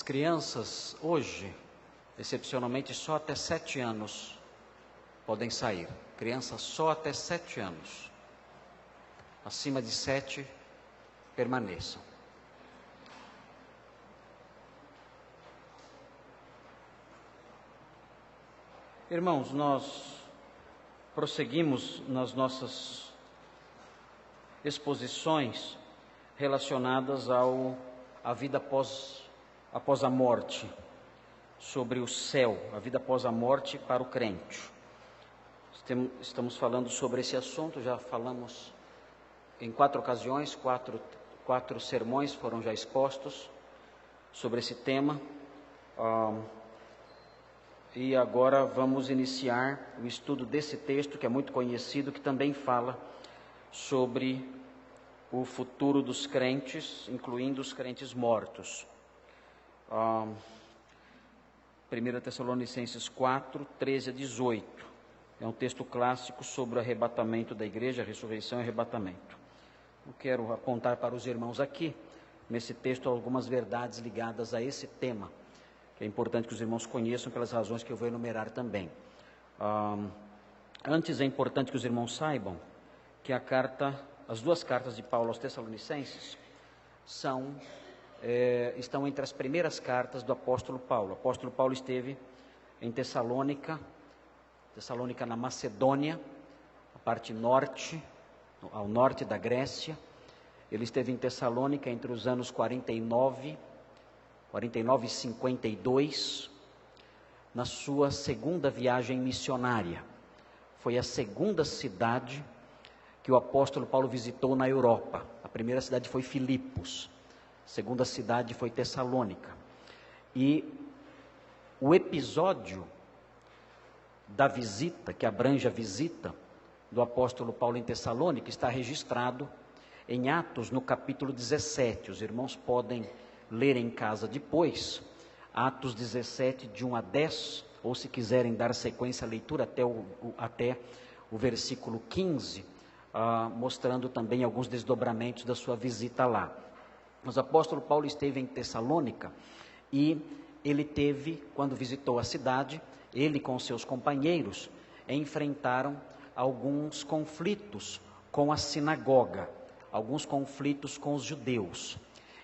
crianças hoje, excepcionalmente, só até 7 anos podem sair. Crianças só até 7 anos. Acima de 7, permaneçam. Irmãos, nós prosseguimos nas nossas exposições relacionadas à vida após a morte, sobre o céu, a vida após a morte para o crente. Estamos falando sobre esse assunto, já falamos em 4 ocasiões, quatro sermões foram já expostos sobre esse tema. E agora vamos iniciar o estudo desse texto, que é muito conhecido, que também fala sobre o futuro dos crentes, incluindo os crentes mortos. 1 Tessalonicenses 4, 13 a 18. É um texto clássico sobre o arrebatamento da igreja, a ressurreição e arrebatamento. Eu quero apontar para os irmãos aqui, nesse texto, algumas verdades ligadas a esse tema, que é importante que os irmãos conheçam pelas razões que eu vou enumerar também. Antes, é importante que os irmãos saibam que as 2 cartas de Paulo aos Tessalonicenses estão entre as primeiras cartas do apóstolo Paulo. O apóstolo Paulo esteve em Tessalônica na Macedônia, a parte norte, ao norte da Grécia. Ele esteve em Tessalônica entre os anos 49 e 52, na sua segunda viagem missionária. Foi a segunda cidade que o apóstolo Paulo visitou na Europa. A primeira cidade foi Filipos, a segunda cidade foi Tessalônica. E o episódio da visita, que abrange a visita do apóstolo Paulo em Tessalônica, está registrado em Atos, no capítulo 17. Os irmãos podem ler em casa depois, Atos 17, de 1 a 10, ou se quiserem dar sequência à leitura até o versículo 15, mostrando também alguns desdobramentos da sua visita lá. Mas o apóstolo Paulo esteve em Tessalônica e ele quando visitou a cidade, ele com seus companheiros enfrentaram alguns conflitos com a sinagoga, alguns conflitos com os judeus.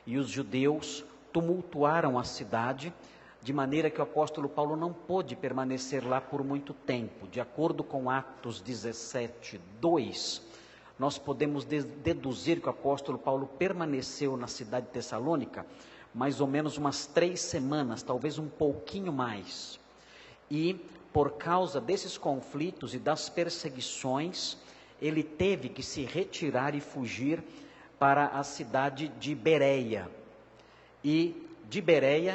E os judeus tumultuaram a cidade, de maneira que o apóstolo Paulo não pôde permanecer lá por muito tempo. De acordo com Atos 17, 2, nós podemos deduzir que o apóstolo Paulo permaneceu na cidade de Tessalônica mais ou menos umas 3 semanas, talvez um pouquinho mais. E por causa desses conflitos e das perseguições, ele teve que se retirar e fugir para a cidade de Bereia. E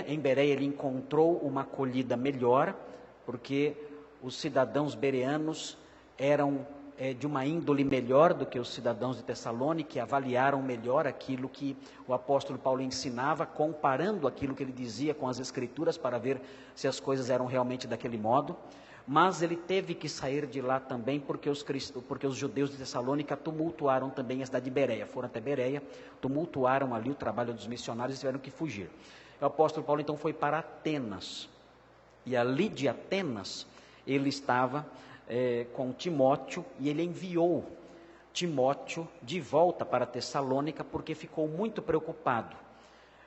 em Bereia ele encontrou uma acolhida melhor, porque os cidadãos bereanos eram de uma índole melhor do que os cidadãos de Tessalônica, que avaliaram melhor aquilo que o apóstolo Paulo ensinava, comparando aquilo que ele dizia com as escrituras, para ver se as coisas eram realmente daquele modo. Mas ele teve que sair de lá também, porque os judeus de Tessalônica tumultuaram também a cidade de Bereia. Foram até Bereia, tumultuaram ali o trabalho dos missionários e tiveram que fugir. O apóstolo Paulo então foi para Atenas. E ali de Atenas, ele estava com Timóteo, e ele enviou Timóteo de volta para Tessalônica, porque ficou muito preocupado.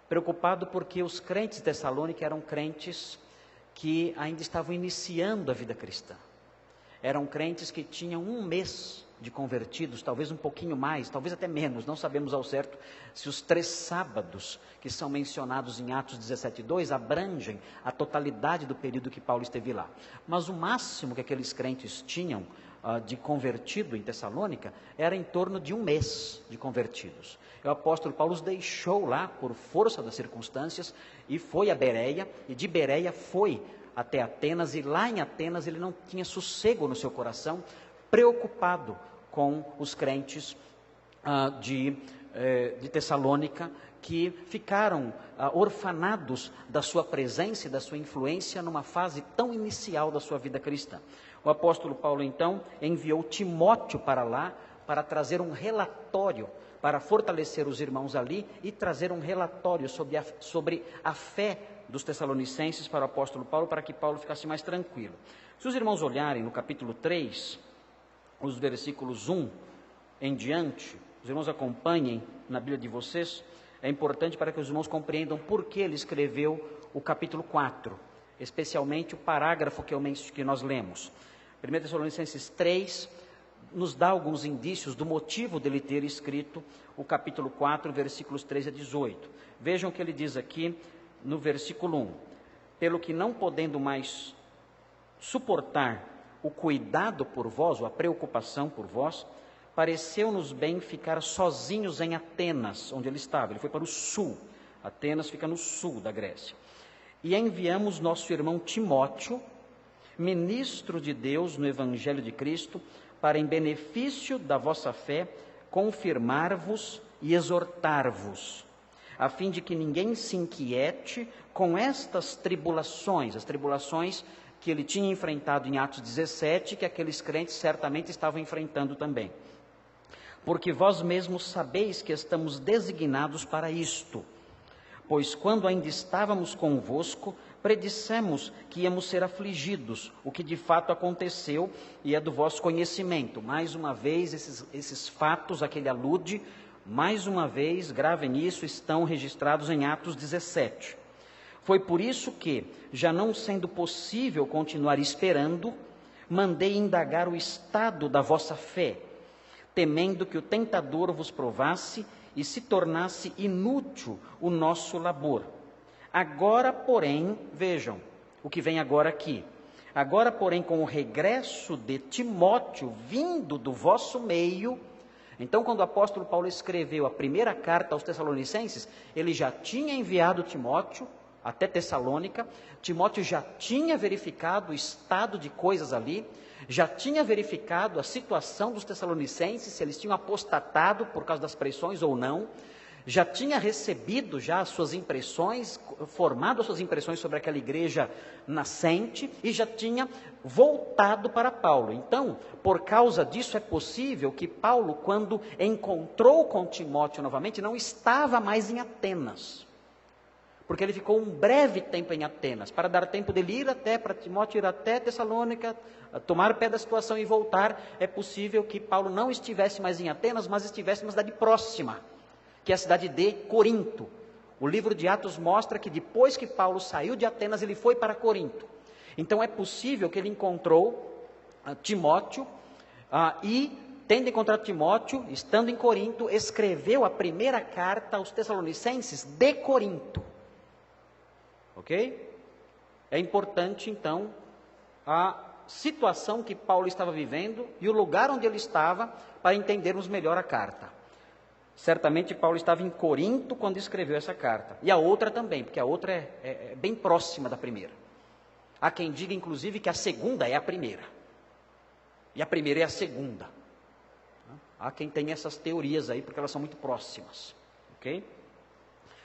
Preocupado porque os crentes de Tessalônica eram crentes que ainda estavam iniciando a vida cristã. Eram crentes que tinham 1 mês de convertidos, talvez um pouquinho mais, talvez até menos, não sabemos ao certo se os 3 sábados que são mencionados em Atos 17:2 abrangem a totalidade do período que Paulo esteve lá. Mas o máximo que aqueles crentes tinham de convertido em Tessalônica era em torno de 1 mês de convertidos. O apóstolo Paulo os deixou lá por força das circunstâncias e foi a Bereia, e de Bereia foi até Atenas, e lá em Atenas ele não tinha sossego no seu coração, preocupado com os crentes de Tessalônica, que ficaram orfanados da sua presença e da sua influência numa fase tão inicial da sua vida cristã. O apóstolo Paulo então enviou Timóteo para lá, para trazer um relatório, para fortalecer os irmãos ali e trazer um relatório sobre a fé dos Tessalonicenses para o apóstolo Paulo, para que Paulo ficasse mais tranquilo. Se os irmãos olharem no capítulo 3, os versículos 1 em diante, os irmãos acompanhem na Bíblia de vocês, é importante para que os irmãos compreendam por que ele escreveu o capítulo 4, especialmente o parágrafo que nós lemos. 1 Tessalonicenses 3 nos dá alguns indícios do motivo dele ter escrito o capítulo 4, versículos 13 a 18. Vejam o que ele diz aqui no versículo 1. Pelo que não podendo mais suportar o cuidado por vós, ou a preocupação por vós, pareceu-nos bem ficar sozinhos em Atenas, onde ele estava. Ele foi para o sul. Atenas fica no sul da Grécia. E enviamos nosso irmão Timóteo, ministro de Deus no Evangelho de Cristo, para, em benefício da vossa fé, confirmar-vos e exortar-vos, a fim de que ninguém se inquiete com estas tribulações, as tribulações que ele tinha enfrentado em Atos 17, que aqueles crentes certamente estavam enfrentando também. Porque vós mesmos sabeis que estamos designados para isto, pois quando ainda estávamos convosco, predissemos que íamos ser afligidos, o que de fato aconteceu e é do vosso conhecimento. Mais uma vez, esses fatos a que ele alude, mais uma vez, gravem isso, estão registrados em Atos 17. Foi por isso que, já não sendo possível continuar esperando, mandei indagar o estado da vossa fé, temendo que o tentador vos provasse e se tornasse inútil o nosso labor. Agora, porém, vejam o que vem agora aqui. Agora, porém, com o regresso de Timóteo vindo do vosso meio. Então, quando o apóstolo Paulo escreveu a primeira carta aos Tessalonicenses, ele já tinha enviado Timóteo até Tessalônica. Timóteo já tinha verificado o estado de coisas ali, já tinha verificado a situação dos Tessalonicenses, se eles tinham apostatado por causa das pressões ou não, já tinha recebido já as suas impressões, formado as suas impressões sobre aquela igreja nascente e já tinha voltado para Paulo. Então, por causa disso, é possível que Paulo, quando encontrou com Timóteo novamente, não estava mais em Atenas, porque ele ficou um breve tempo em Atenas, para dar tempo dele ir até, para Timóteo ir até Tessalônica, tomar pé da situação e voltar. É possível que Paulo não estivesse mais em Atenas, mas estivesse numa cidade próxima, que é a cidade de Corinto. O livro de Atos mostra que depois que Paulo saiu de Atenas, ele foi para Corinto. Então é possível que ele encontrou Timóteo e, tendo encontrado Timóteo, estando em Corinto, escreveu a primeira carta aos Tessalonicenses de Corinto. Ok? É importante, então, a situação que Paulo estava vivendo e o lugar onde ele estava, para entendermos melhor a carta. Certamente Paulo estava em Corinto quando escreveu essa carta. E a outra também, porque a outra é bem próxima da primeira. Há quem diga, inclusive, que a segunda é a primeira. E a primeira é a segunda. Há quem tenha essas teorias aí, porque elas são muito próximas. Ok?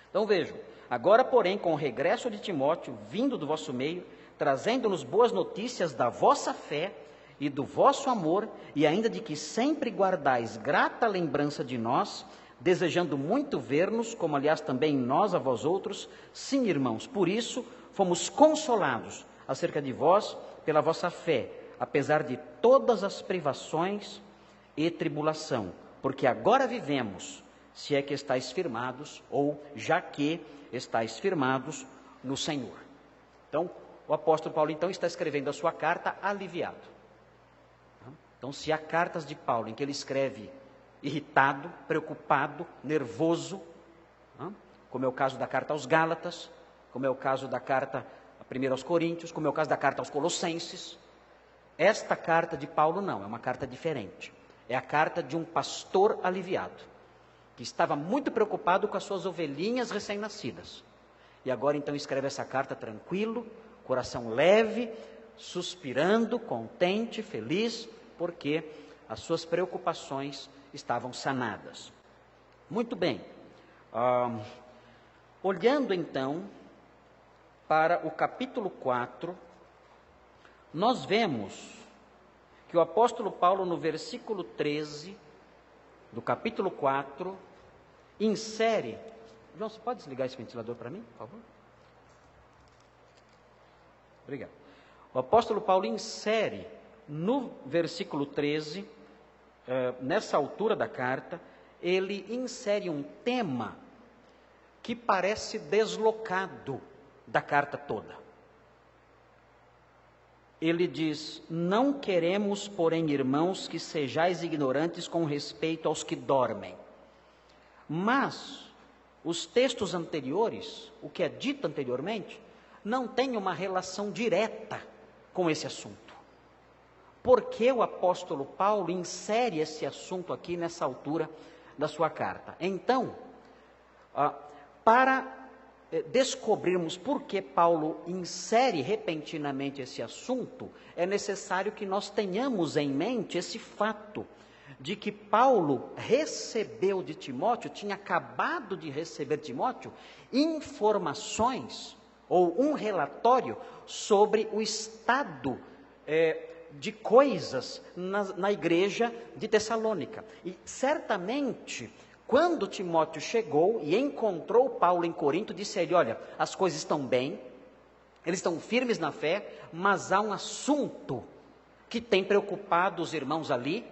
Então vejam. Agora, porém, com o regresso de Timóteo, vindo do vosso meio, trazendo-nos boas notícias da vossa fé e do vosso amor, e ainda de que sempre guardais grata lembrança de nós, desejando muito ver-nos, como aliás também nós a vós outros, sim, irmãos, por isso fomos consolados acerca de vós pela vossa fé, apesar de todas as privações e tribulação, porque agora vivemos, se é que estáis firmados, ou já que estáis firmados no Senhor. Então, o apóstolo Paulo então está escrevendo a sua carta aliviado. Então, se há cartas de Paulo em que ele escreve irritado, preocupado, nervoso, como é o caso da carta aos Gálatas, como é o caso da carta primeiro aos Coríntios, como é o caso da carta aos Colossenses, esta carta de Paulo não, é uma carta diferente. É a carta de um pastor aliviado, que estava muito preocupado com as suas ovelhinhas recém-nascidas. E agora então escreve essa carta tranquilo, coração leve, suspirando, contente, feliz, porque as suas preocupações estavam sanadas. Muito bem. Olhando então para o capítulo 4, nós vemos que o apóstolo Paulo, no versículo 13 do capítulo 4, insere... João, você pode desligar esse ventilador para mim, por favor? Obrigado. O apóstolo Paulo insere no versículo 13, nessa altura da carta, ele insere um tema que parece deslocado da carta toda. Ele diz: não queremos, porém, irmãos, que sejais ignorantes com respeito aos que dormem. Mas os textos anteriores, o que é dito anteriormente, não tem uma relação direta com esse assunto. Por que o apóstolo Paulo insere esse assunto aqui nessa altura da sua carta? Então, para descobrirmos por que Paulo insere repentinamente esse assunto, é necessário que nós tenhamos em mente esse fato de que Paulo recebeu de Timóteo, tinha acabado de receber de Timóteo, informações ou um relatório sobre o estado de coisas na igreja de Tessalônica. E certamente, quando Timóteo chegou e encontrou Paulo em Corinto, disse a ele: olha, as coisas estão bem, eles estão firmes na fé, mas há um assunto que tem preocupado os irmãos ali.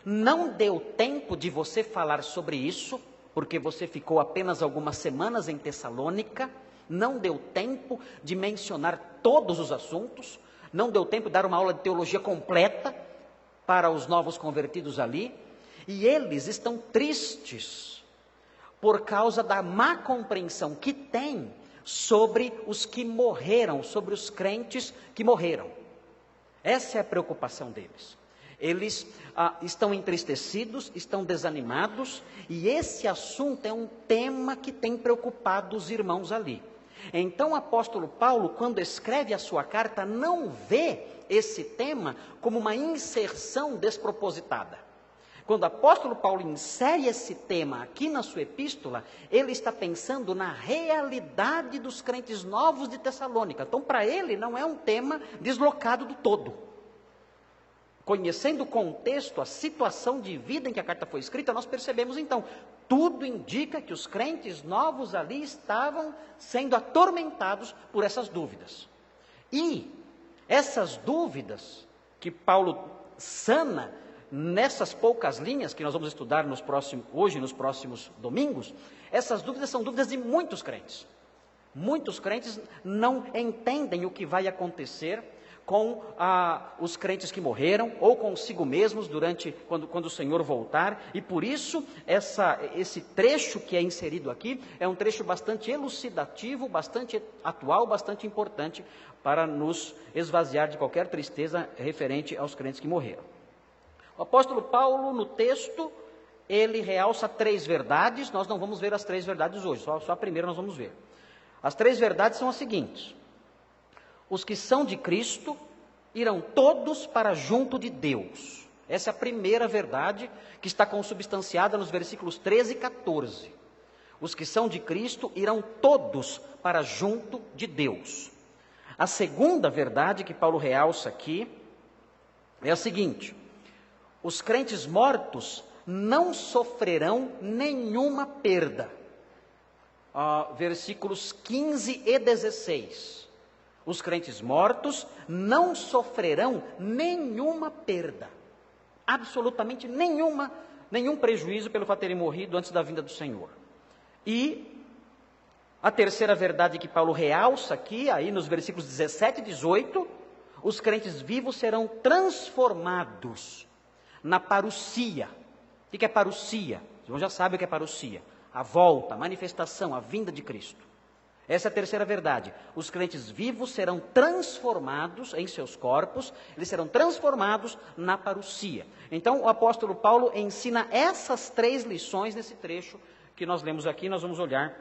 Não deu tempo de você falar sobre isso, porque você ficou apenas algumas semanas em Tessalônica. Não deu tempo de mencionar todos os assuntos. Não deu tempo de dar uma aula de teologia completa para os novos convertidos ali. E eles estão tristes por causa da má compreensão que tem sobre os que morreram, sobre os crentes que morreram. Essa é a preocupação deles. Eles estão entristecidos, estão desanimados, e esse assunto é um tema que tem preocupado os irmãos ali. Então o apóstolo Paulo, quando escreve a sua carta, não vê esse tema como uma inserção despropositada. Quando o apóstolo Paulo insere esse tema aqui na sua epístola, ele está pensando na realidade dos crentes novos de Tessalônica. Então, para ele, não é um tema deslocado do todo. Conhecendo o contexto, a situação de vida em que a carta foi escrita, nós percebemos então, tudo indica que os crentes novos ali estavam sendo atormentados por essas dúvidas. E essas dúvidas que Paulo sana nessas poucas linhas que nós vamos estudar hoje, nos próximos domingos, essas dúvidas são dúvidas de muitos crentes. Muitos crentes não entendem o que vai acontecer com os crentes que morreram, ou consigo mesmos quando o Senhor voltar, e por isso esse trecho que é inserido aqui, é um trecho bastante elucidativo, bastante atual, bastante importante, para nos esvaziar de qualquer tristeza referente aos crentes que morreram. O apóstolo Paulo, no texto, ele realça 3 verdades. Nós não vamos ver as 3 verdades hoje, só a primeira nós vamos ver. As 3 verdades são as seguintes: os que são de Cristo irão todos para junto de Deus. Essa é a primeira verdade que está consubstanciada nos versículos 13 e 14. Os que são de Cristo irão todos para junto de Deus. A segunda verdade que Paulo realça aqui é a seguinte: os crentes mortos não sofrerão nenhuma perda. Versículos 15 e 16. Os crentes mortos não sofrerão nenhuma perda, absolutamente nenhum prejuízo pelo fato de terem morrido antes da vinda do Senhor. E a terceira verdade que Paulo realça aqui, aí nos versículos 17 e 18, os crentes vivos serão transformados na parousia. O que é parousia? Os irmãos já sabem o que é parousia: a volta, a manifestação, a vinda de Cristo. Essa é a terceira verdade. Os crentes vivos serão transformados em seus corpos, eles serão transformados na parousia. Então o apóstolo Paulo ensina essas 3 lições nesse trecho que nós lemos aqui. Nós vamos olhar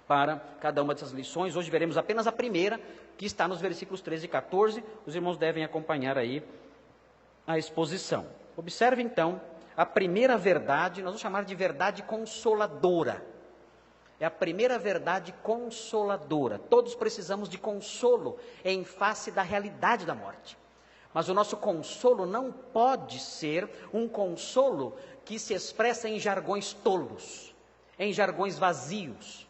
para cada uma dessas lições. Hoje veremos apenas a primeira, que está nos versículos 13 e 14. Os irmãos devem acompanhar aí a exposição. Observe então a primeira verdade, nós vamos chamar de verdade consoladora. É a primeira verdade consoladora. Todos precisamos de consolo em face da realidade da morte. Mas o nosso consolo não pode ser um consolo que se expressa em jargões tolos, em jargões vazios,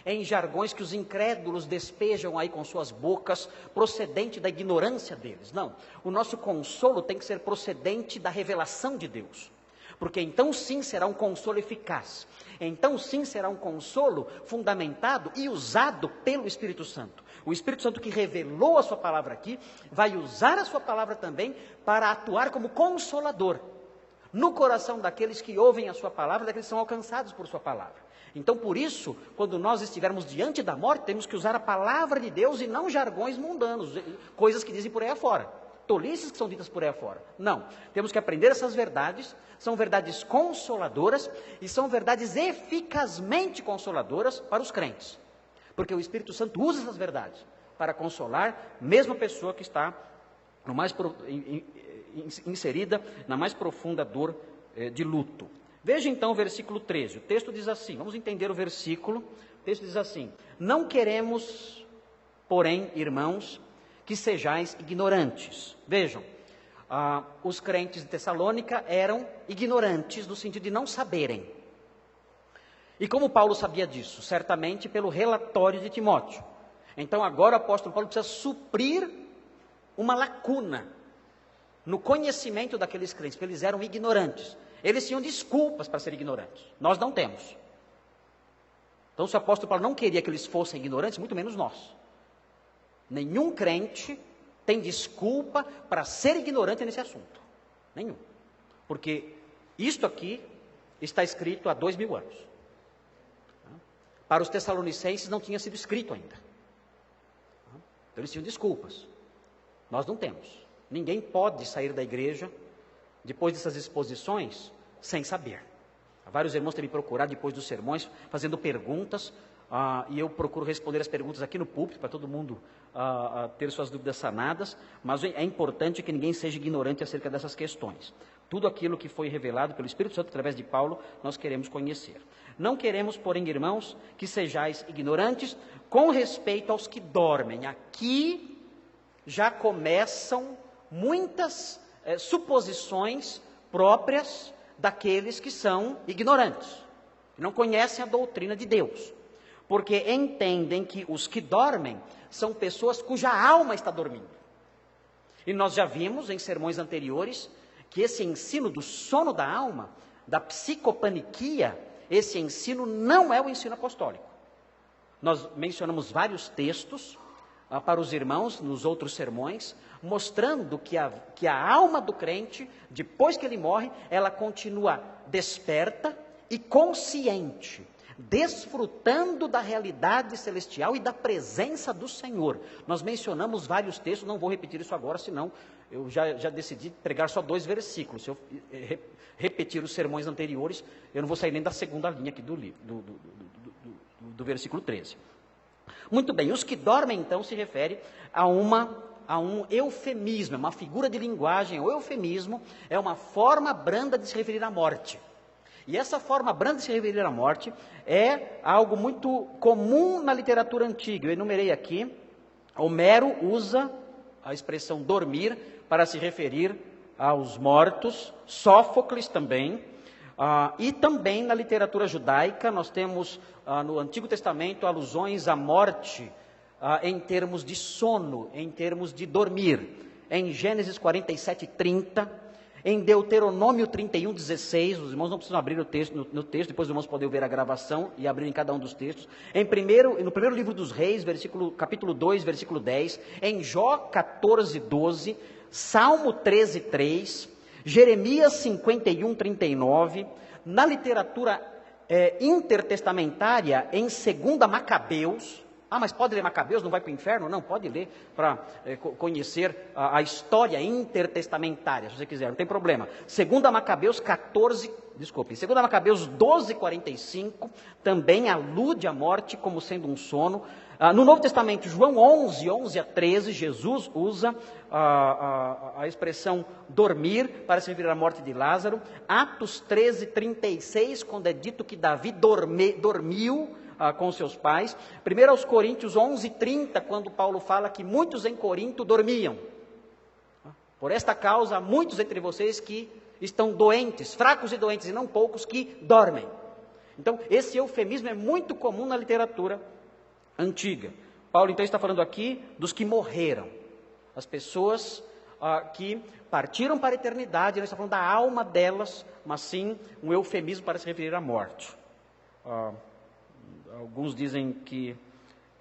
em jargões que os incrédulos despejam aí com suas bocas, procedente da ignorância deles. Não, o nosso consolo tem que ser procedente da revelação de Deus, porque então sim será um consolo eficaz, então sim será um consolo fundamentado e usado pelo Espírito Santo. O Espírito Santo que revelou a sua palavra aqui, vai usar a sua palavra também para atuar como consolador no coração daqueles que ouvem a sua palavra, daqueles que são alcançados por sua palavra. Então, por isso, quando nós estivermos diante da morte, temos que usar a palavra de Deus e não jargões mundanos, coisas que dizem por aí afora, tolices que são ditas por aí afora. Não, temos que aprender essas verdades, são verdades consoladoras e são verdades eficazmente consoladoras para os crentes, porque o Espírito Santo usa essas verdades para consolar mesmo a pessoa que está inserida na mais profunda dor de luto. Veja então o versículo 13, o texto diz assim, vamos entender o versículo, o texto diz assim: não queremos, porém, irmãos, que sejais ignorantes. Vejam, os crentes de Tessalônica eram ignorantes no sentido de não saberem. E como Paulo sabia disso? Certamente pelo relatório de Timóteo. Então agora o apóstolo Paulo precisa suprir uma lacuna no conhecimento daqueles crentes, porque eles eram ignorantes. Eles tinham desculpas para serem ignorantes, nós não temos. Então se o apóstolo Paulo não queria que eles fossem ignorantes, muito menos nós. Nenhum crente tem desculpa para ser ignorante nesse assunto, nenhum. Porque isto aqui está escrito há 2000 anos. Para os tessalonicenses não tinha sido escrito ainda. Então eles tinham desculpas, nós não temos. Ninguém pode sair da igreja depois dessas exposições sem saber. Vários irmãos têm me procurado depois dos sermões, fazendo perguntas, e eu procuro responder as perguntas aqui no púlpito, para todo mundo ter suas dúvidas sanadas, mas é importante que ninguém seja ignorante acerca dessas questões. Tudo aquilo que foi revelado pelo Espírito Santo através de Paulo, nós queremos conhecer. Não queremos, porém, irmãos, que sejais ignorantes com respeito aos que dormem. Aqui já começam muitas suposições próprias daqueles que são ignorantes, não conhecem a doutrina de Deus, porque entendem que os que dormem são pessoas cuja alma está dormindo. E nós já vimos em sermões anteriores que esse ensino do sono da alma, da psicopaniquia, esse ensino não é o ensino apostólico. Nós mencionamos vários textos para os irmãos nos outros sermões, mostrando que a alma do crente, depois que ele morre, ela continua desperta e consciente, desfrutando da realidade celestial e da presença do Senhor. Nós mencionamos vários textos, não vou repetir isso agora, senão eu já decidi pregar só 2 versículos. Se eu repetir os sermões anteriores, eu não vou sair nem da segunda linha aqui do versículo 13. Muito bem, os que dormem então se refere a um eufemismo, uma figura de linguagem. O eufemismo é uma forma branda de se referir à morte. E essa forma branda de se referir à morte é algo muito comum na literatura antiga. Eu enumerei aqui, Homero usa a expressão dormir para se referir aos mortos, Sófocles também, e também na literatura judaica nós temos no Antigo Testamento alusões à morte em termos de sono, em termos de dormir. Em Gênesis 47:30, em Deuteronômio 31:16, os irmãos não precisam abrir o texto, no texto, depois os irmãos podem ver a gravação e abrir em cada um dos textos. No primeiro livro dos Reis, capítulo 2, versículo 10, em Jó 14:12, Salmo 13:3, Jeremias 51:39, na literatura intertestamentária, em 2 Macabeus. Mas pode ler Macabeus, não vai para o inferno? Não, pode ler para conhecer a história intertestamentária, se você quiser, não tem problema. 2 Macabeus 12:45, também alude à morte como sendo um sono. No Novo Testamento, João 11:11-13, Jesus usa a expressão dormir para se referir à morte de Lázaro. Atos 13:36, quando é dito que Davi dormiu com seus pais. 1 aos Coríntios 11:30, quando Paulo fala que muitos em Corinto dormiam. Por esta causa, há muitos entre vocês que estão doentes, fracos e doentes, e não poucos que dormem. Então, esse eufemismo é muito comum na literatura antiga. Paulo então está falando aqui dos que morreram, as pessoas que partiram para a eternidade. Ele está falando da alma delas, mas sim um eufemismo para se referir à morte. Alguns dizem que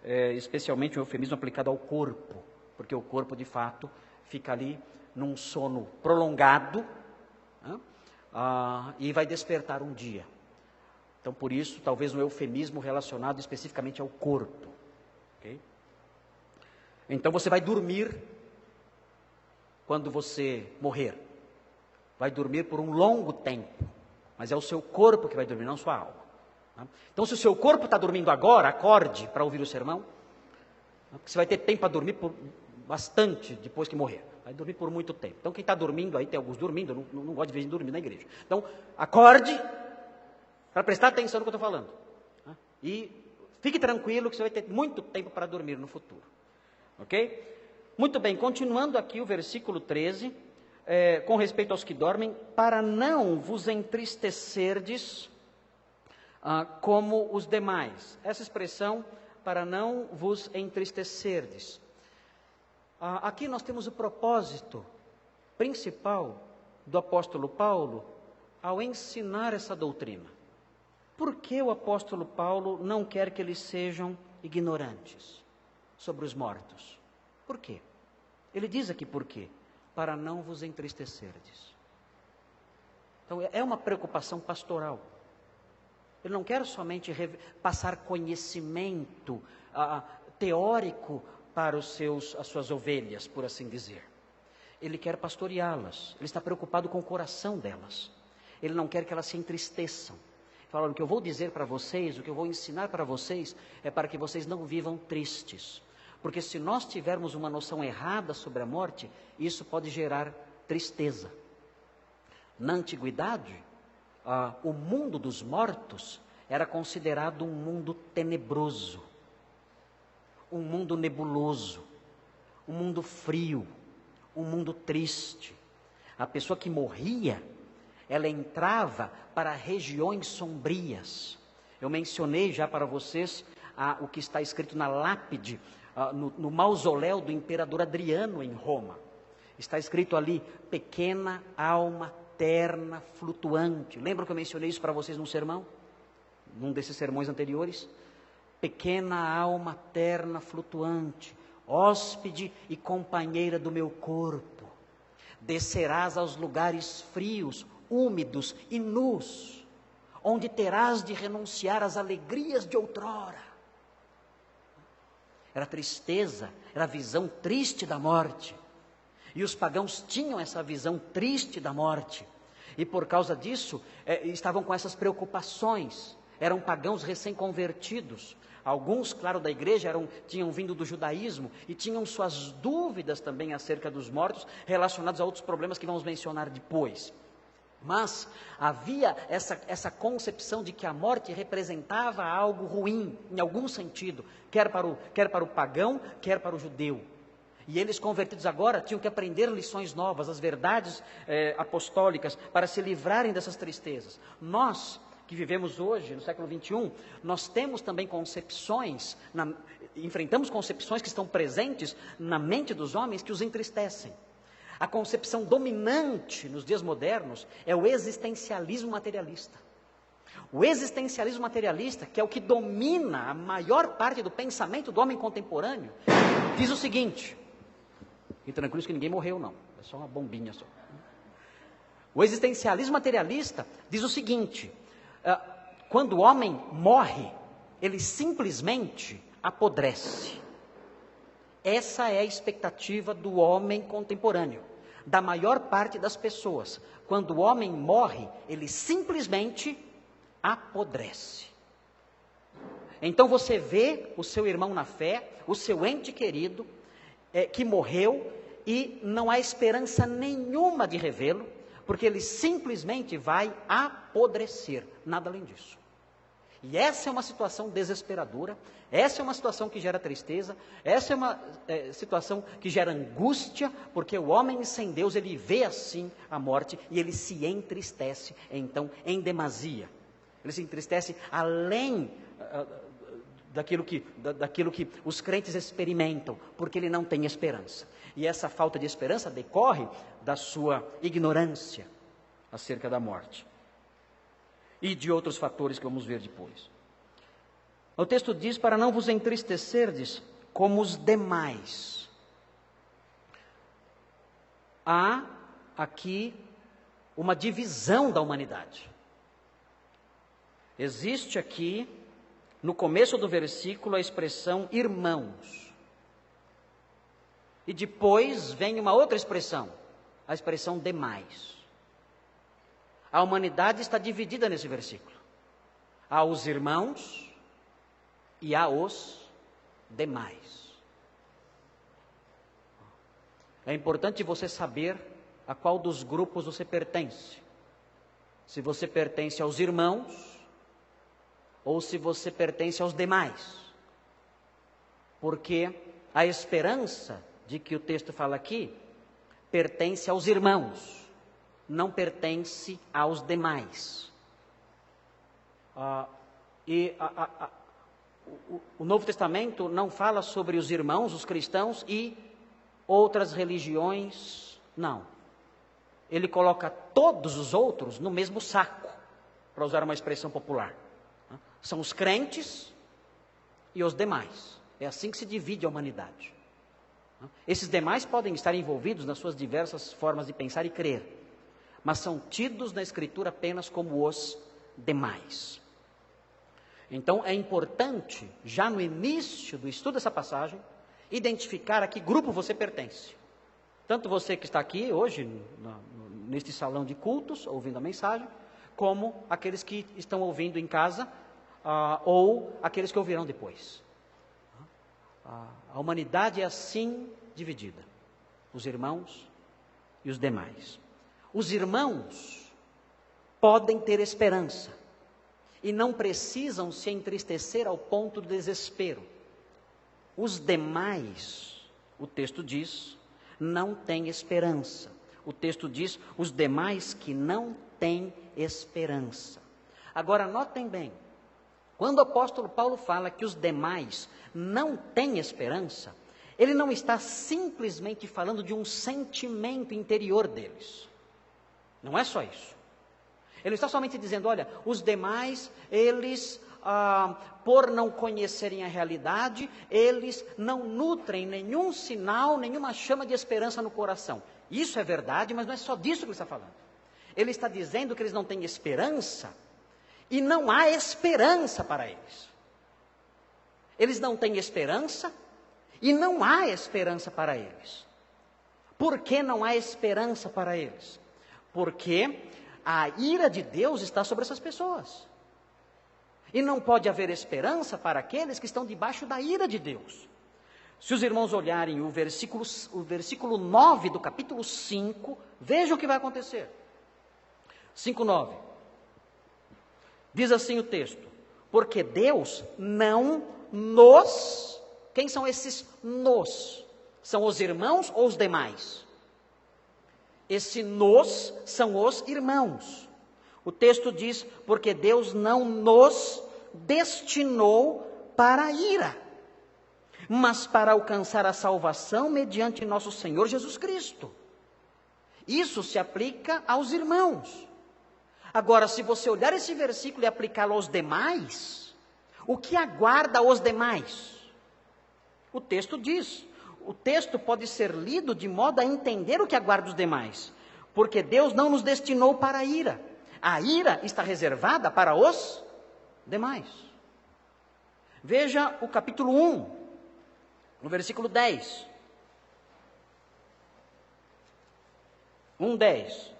é especialmente um eufemismo aplicado ao corpo, porque o corpo de fato fica ali num sono prolongado, né? E vai despertar um dia. Então por isso talvez um eufemismo relacionado especificamente ao corpo. Okay? Então você vai dormir quando você morrer. Vai dormir por um longo tempo, mas é o seu corpo que vai dormir, não sua alma. Então, se o seu corpo está dormindo agora, acorde para ouvir o sermão, porque você vai ter tempo para dormir por bastante depois que morrer. Vai dormir por muito tempo. Então, quem está dormindo aí, tem alguns dormindo, eu não gosto de ver gente dormir na igreja. Então, acorde para prestar atenção no que eu estou falando. E fique tranquilo que você vai ter muito tempo para dormir no futuro. Ok? Muito bem, continuando aqui o versículo 13, com respeito aos que dormem, para não vos entristecerdes como os demais. Essa expressão, para não vos entristecerdes. Aqui nós temos o propósito principal do apóstolo Paulo ao ensinar essa doutrina. Por que o apóstolo Paulo não quer que eles sejam ignorantes sobre os mortos? Por quê? Ele diz aqui por quê. Para não vos entristecerdes. Então é uma preocupação pastoral. Ele não quer somente passar conhecimento teórico para as suas ovelhas, por assim dizer. Ele quer pastoreá-las. Ele está preocupado com o coração delas. Ele não quer que elas se entristeçam. Ele fala, o que eu vou dizer para vocês, o que eu vou ensinar para vocês, é para que vocês não vivam tristes. Porque se nós tivermos uma noção errada sobre a morte, isso pode gerar tristeza. Na antiguidade, o mundo dos mortos era considerado um mundo tenebroso, um mundo nebuloso, um mundo frio, um mundo triste. A pessoa que morria, ela entrava para regiões sombrias. Eu mencionei já para vocês o que está escrito na lápide, no mausoléu do imperador Adriano em Roma. Está escrito ali, pequena alma terna, flutuante. Lembram que eu mencionei isso para vocês num sermão? Num desses sermões anteriores? Pequena alma terna, flutuante, hóspede e companheira do meu corpo. Descerás aos lugares frios, úmidos e nus, onde terás de renunciar às alegrias de outrora. Era tristeza, era a visão triste da morte. E os pagãos tinham essa visão triste da morte. E por causa disso, estavam com essas preocupações. Eram pagãos recém-convertidos. Alguns, claro, da igreja tinham vindo do judaísmo e tinham suas dúvidas também acerca dos mortos, relacionados a outros problemas que vamos mencionar depois. Mas havia essa concepção de que a morte representava algo ruim, em algum sentido, quer para o pagão, quer para o judeu. E eles, convertidos agora, tinham que aprender lições novas, as verdades apostólicas, para se livrarem dessas tristezas. Nós, que vivemos hoje, no século 21, nós temos também concepções, enfrentamos concepções que estão presentes na mente dos homens que os entristecem. A concepção dominante nos dias modernos é o existencialismo materialista. O existencialismo materialista, que é o que domina a maior parte do pensamento do homem contemporâneo, diz o seguinte, e tranquilo que ninguém morreu não, é só uma bombinha só. O existencialismo materialista diz o seguinte, quando o homem morre, ele simplesmente apodrece. Essa é a expectativa do homem contemporâneo, da maior parte das pessoas. Quando o homem morre, ele simplesmente apodrece. Então você vê o seu irmão na fé, o seu ente querido, que morreu e não há esperança nenhuma de revê-lo, porque ele simplesmente vai apodrecer, nada além disso. E essa é uma situação desesperadora, essa é uma situação que gera tristeza, essa é uma situação que gera angústia, porque o homem sem Deus, ele vê assim a morte e ele se entristece, então, em demasia. Ele se entristece além daquilo que os crentes experimentam, porque ele não tem esperança. E essa falta de esperança decorre da sua ignorância acerca da morte. E de outros fatores que vamos ver depois. O texto diz, para não vos entristecerdes como os demais. Há aqui uma divisão da humanidade. Existe aqui, no começo do versículo, a expressão irmãos. E depois vem uma outra expressão, a expressão demais. A humanidade está dividida nesse versículo. Há os irmãos e há os demais. É importante você saber a qual dos grupos você pertence. Se você pertence aos irmãos ou se você pertence aos demais. Porque a esperança de que o texto fala aqui pertence aos irmãos, não pertence aos demais. O Novo Testamento não fala sobre os irmãos, os cristãos e outras religiões, não. Ele coloca todos os outros no mesmo saco, para usar uma expressão popular. São os crentes e os demais. É assim que se divide a humanidade. Esses demais podem estar envolvidos nas suas diversas formas de pensar e crer, mas são tidos na Escritura apenas como os demais. Então é importante, já no início do estudo dessa passagem, identificar a que grupo você pertence. Tanto você que está aqui hoje, neste salão de cultos, ouvindo a mensagem, como aqueles que estão ouvindo em casa, ou aqueles que ouvirão depois. A humanidade é assim dividida, os irmãos e os demais. Os irmãos podem ter esperança e não precisam se entristecer ao ponto do desespero. Os demais, o texto diz, não têm esperança. O texto diz, os demais que não têm esperança. Agora, notem bem, quando o apóstolo Paulo fala que os demais não têm esperança, ele não está simplesmente falando de um sentimento interior deles. Não é só isso. Ele não está somente dizendo, olha, os demais, eles, por não conhecerem a realidade, eles não nutrem nenhum sinal, nenhuma chama de esperança no coração. Isso é verdade, mas não é só disso que ele está falando. Ele está dizendo que eles não têm esperança, e não há esperança para eles. Eles não têm esperança, e não há esperança para eles. Por que não há esperança para eles? Porque a ira de Deus está sobre essas pessoas. E não pode haver esperança para aqueles que estão debaixo da ira de Deus. Se os irmãos olharem o versículo 9 do capítulo 5, vejam o que vai acontecer. 5:9. Diz assim o texto: porque Deus não nos... Quem são esses nos? São os irmãos ou os demais? Esse nos são os irmãos. O texto diz, porque Deus não nos destinou para a ira, mas para alcançar a salvação mediante nosso Senhor Jesus Cristo. Isso se aplica aos irmãos. Agora, se você olhar esse versículo e aplicá-lo aos demais, o que aguarda os demais? O texto diz, o texto pode ser lido de modo a entender o que aguarda os demais, porque Deus não nos destinou para a ira está reservada para os demais. Veja o capítulo 1, no versículo 10. 1:10.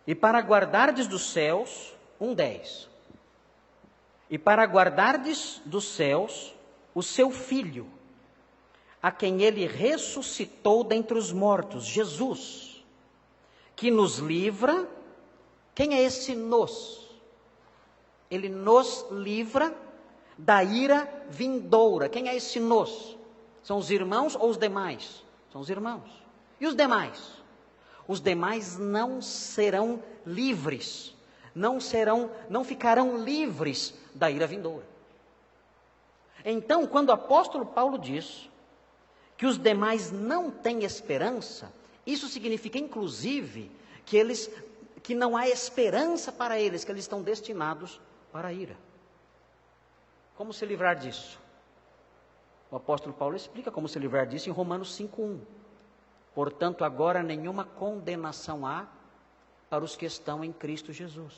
E para guardardes dos céus, 1:10. E para guardardes dos céus o seu Filho, a quem ele ressuscitou dentre os mortos, Jesus, que nos livra. Quem é esse nos? Ele nos livra da ira vindoura. Quem é esse nos? São os irmãos ou os demais? São os irmãos. E os demais? Os demais não serão livres, não ficarão livres da ira vindoura. Então, quando o apóstolo Paulo diz que os demais não têm esperança, isso significa, inclusive, que não há esperança para eles, que eles estão destinados para a ira. Como se livrar disso? O apóstolo Paulo explica como se livrar disso em Romanos 5:1. Portanto, agora nenhuma condenação há para os que estão em Cristo Jesus.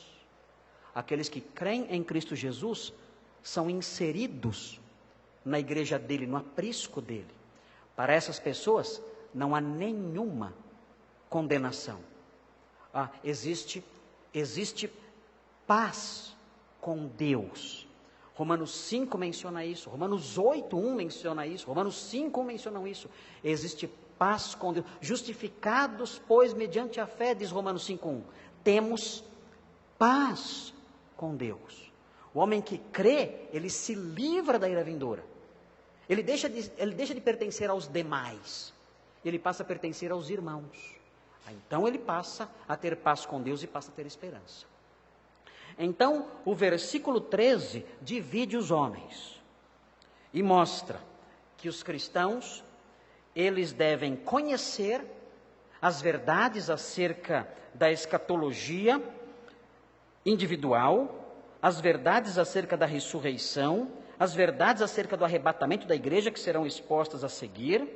Aqueles que creem em Cristo Jesus são inseridos na igreja dele, no aprisco dele. Para essas pessoas não há nenhuma condenação. Existe paz com Deus. Romanos 5 menciona isso, Romanos 8:1 menciona isso, Romanos 5:1 mencionam isso. Existe paz com Deus. Justificados, pois, mediante a fé, diz Romanos 5:1, temos paz com Deus. O homem que crê, ele se livra da ira vindoura. Ele deixa de pertencer aos demais. Ele passa a pertencer aos irmãos. Então ele passa a ter paz com Deus e passa a ter esperança. Então, o versículo 13 divide os homens e mostra que os cristãos, eles devem conhecer as verdades acerca da escatologia individual, as verdades acerca da ressurreição, as verdades acerca do arrebatamento da igreja que serão expostas a seguir,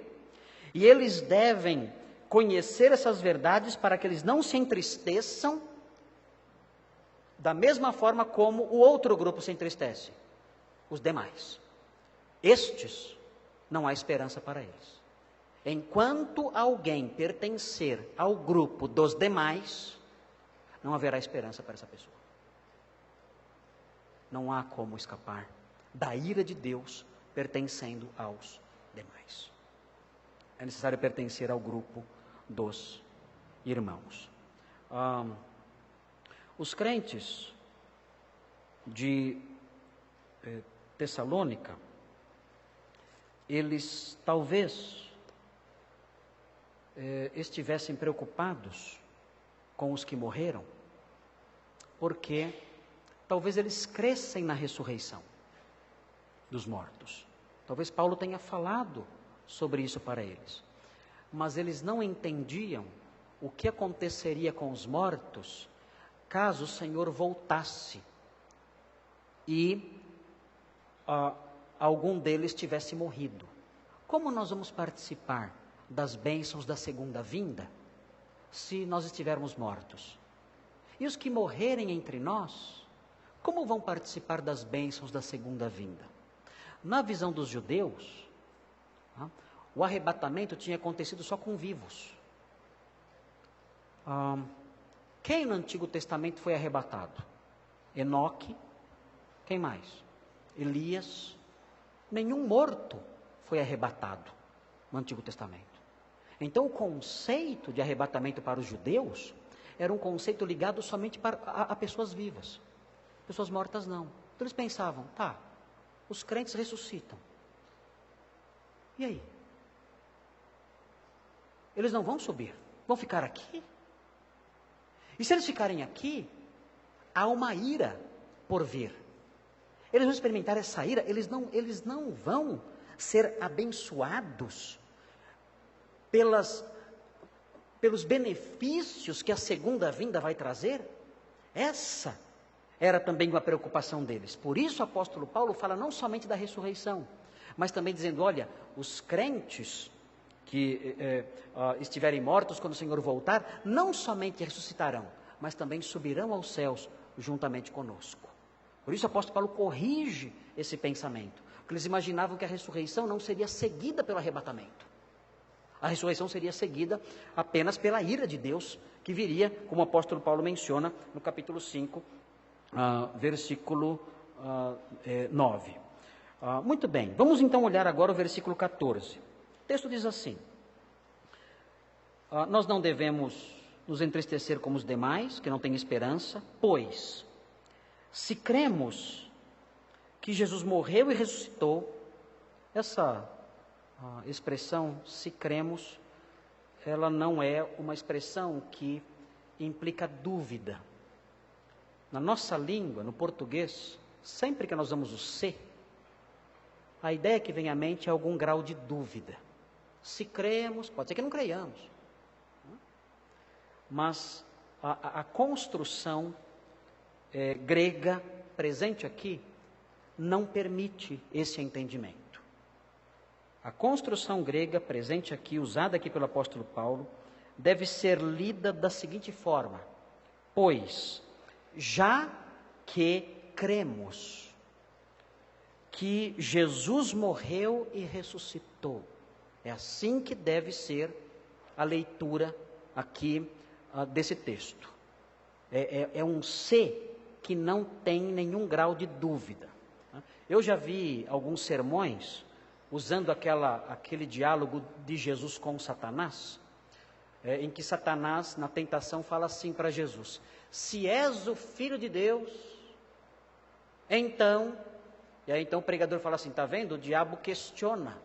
e eles devem conhecer essas verdades para que eles não se entristeçam da mesma forma como o outro grupo se entristece, os demais. Estes, não há esperança para eles. Enquanto alguém pertencer ao grupo dos demais, não haverá esperança para essa pessoa. Não há como escapar da ira de Deus pertencendo aos demais. É necessário pertencer ao grupo dos irmãos. Os crentes de Tessalônica, eles talvez estivessem preocupados com os que morreram, porque talvez eles crescem na ressurreição dos mortos. Talvez Paulo tenha falado sobre isso para eles, mas eles não entendiam o que aconteceria com os mortos caso o Senhor voltasse e algum deles tivesse morrido. Como nós vamos participar das bênçãos da segunda vinda se nós estivermos mortos? E os que morrerem entre nós, como vão participar das bênçãos da segunda vinda? Na visão dos judeus, o arrebatamento tinha acontecido só com vivos. Quem no Antigo Testamento foi arrebatado? Enoque. Quem mais? Elias. Nenhum morto foi arrebatado no Antigo Testamento. Então o conceito de arrebatamento para os judeus era um conceito ligado somente a pessoas vivas. Pessoas mortas não. Então eles pensavam, os crentes ressuscitam. E aí? Eles não vão subir, vão ficar aqui? E se eles ficarem aqui, há uma ira por vir. Eles vão experimentar essa ira, eles não vão ser abençoados pelos benefícios que a segunda vinda vai trazer? Essa era também uma preocupação deles. Por isso o apóstolo Paulo fala não somente da ressurreição, mas também dizendo, olha, os crentes que estiverem mortos quando o Senhor voltar, não somente ressuscitarão, mas também subirão aos céus juntamente conosco. Por isso o apóstolo Paulo corrige esse pensamento, porque eles imaginavam que a ressurreição não seria seguida pelo arrebatamento. A ressurreição seria seguida apenas pela ira de Deus, que viria, como o apóstolo Paulo menciona no capítulo 5, versículo 9. Muito bem, vamos então olhar agora o versículo 14. O texto diz assim: nós não devemos nos entristecer como os demais, que não têm esperança, pois, se cremos que Jesus morreu e ressuscitou, essa expressão, se cremos, ela não é uma expressão que implica dúvida. Na nossa língua, no português, sempre que nós usamos o se, a ideia que vem à mente é algum grau de dúvida. Se cremos, pode ser que não creiamos. Mas a construção grega presente aqui não permite esse entendimento. A construção grega presente aqui, usada aqui pelo apóstolo Paulo, deve ser lida da seguinte forma: pois, já que cremos que Jesus morreu e ressuscitou. É assim que deve ser a leitura aqui desse texto. É um se que não tem nenhum grau de dúvida. Eu já vi alguns sermões usando aquele diálogo de Jesus com Satanás, em que Satanás, na tentação, fala assim para Jesus: se és o Filho de Deus, então... E aí então o pregador fala assim: está vendo? O diabo questiona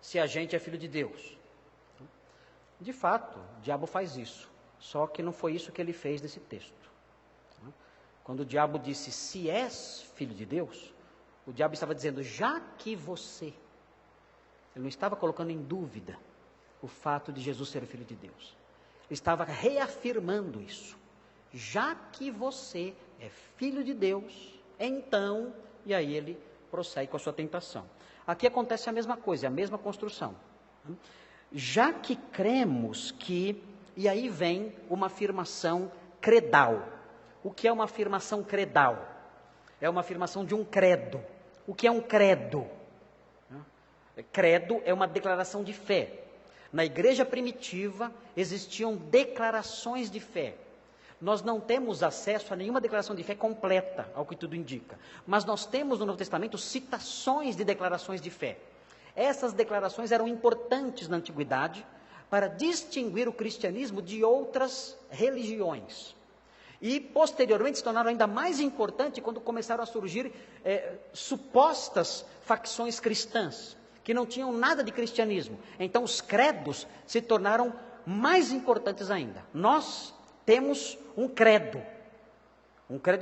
se a gente é filho de Deus. De fato, o diabo faz isso, só que não foi isso que ele fez nesse texto. Quando o diabo disse, se és filho de Deus, o diabo estava dizendo, já que você... Ele não estava colocando em dúvida o fato de Jesus ser filho de Deus. Ele estava reafirmando isso. Já que você é filho de Deus, então... E aí ele prossegue com a sua tentação. Aqui acontece a mesma coisa, a mesma construção. Já que cremos que... E aí vem uma afirmação credal. O que é uma afirmação credal? É uma afirmação de um credo. O que é um credo? Credo é uma declaração de fé. Na igreja primitiva existiam declarações de fé. Nós não temos acesso a nenhuma declaração de fé completa, ao que tudo indica. Mas nós temos no Novo Testamento citações de declarações de fé. Essas declarações eram importantes na antiguidade para distinguir o cristianismo de outras religiões. E posteriormente se tornaram ainda mais importantes quando começaram a surgir supostas facções cristãs, que não tinham nada de cristianismo. Então os credos se tornaram mais importantes ainda. Nós temos um credo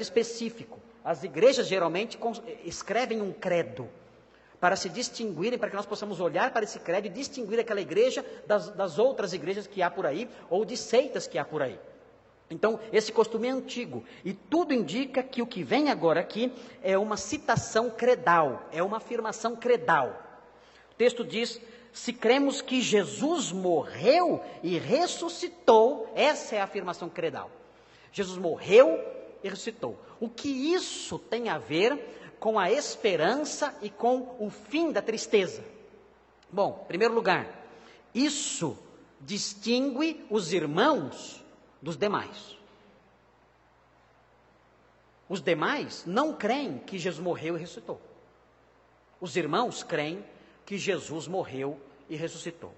específico. As igrejas geralmente escrevem um credo, para se distinguirem, para que nós possamos olhar para esse credo e distinguir aquela igreja das outras igrejas que há por aí, ou de seitas que há por aí. Então, esse costume é antigo, e tudo indica que o que vem agora aqui é uma citação credal, é uma afirmação credal. O texto diz, se cremos que Jesus morreu e ressuscitou, essa é a afirmação credal. Jesus morreu e ressuscitou. O que isso tem a ver com a esperança e com o fim da tristeza? Bom, em primeiro lugar, isso distingue os irmãos dos demais. Os demais não creem que Jesus morreu e ressuscitou. Os irmãos creem que Jesus morreu e ressuscitou.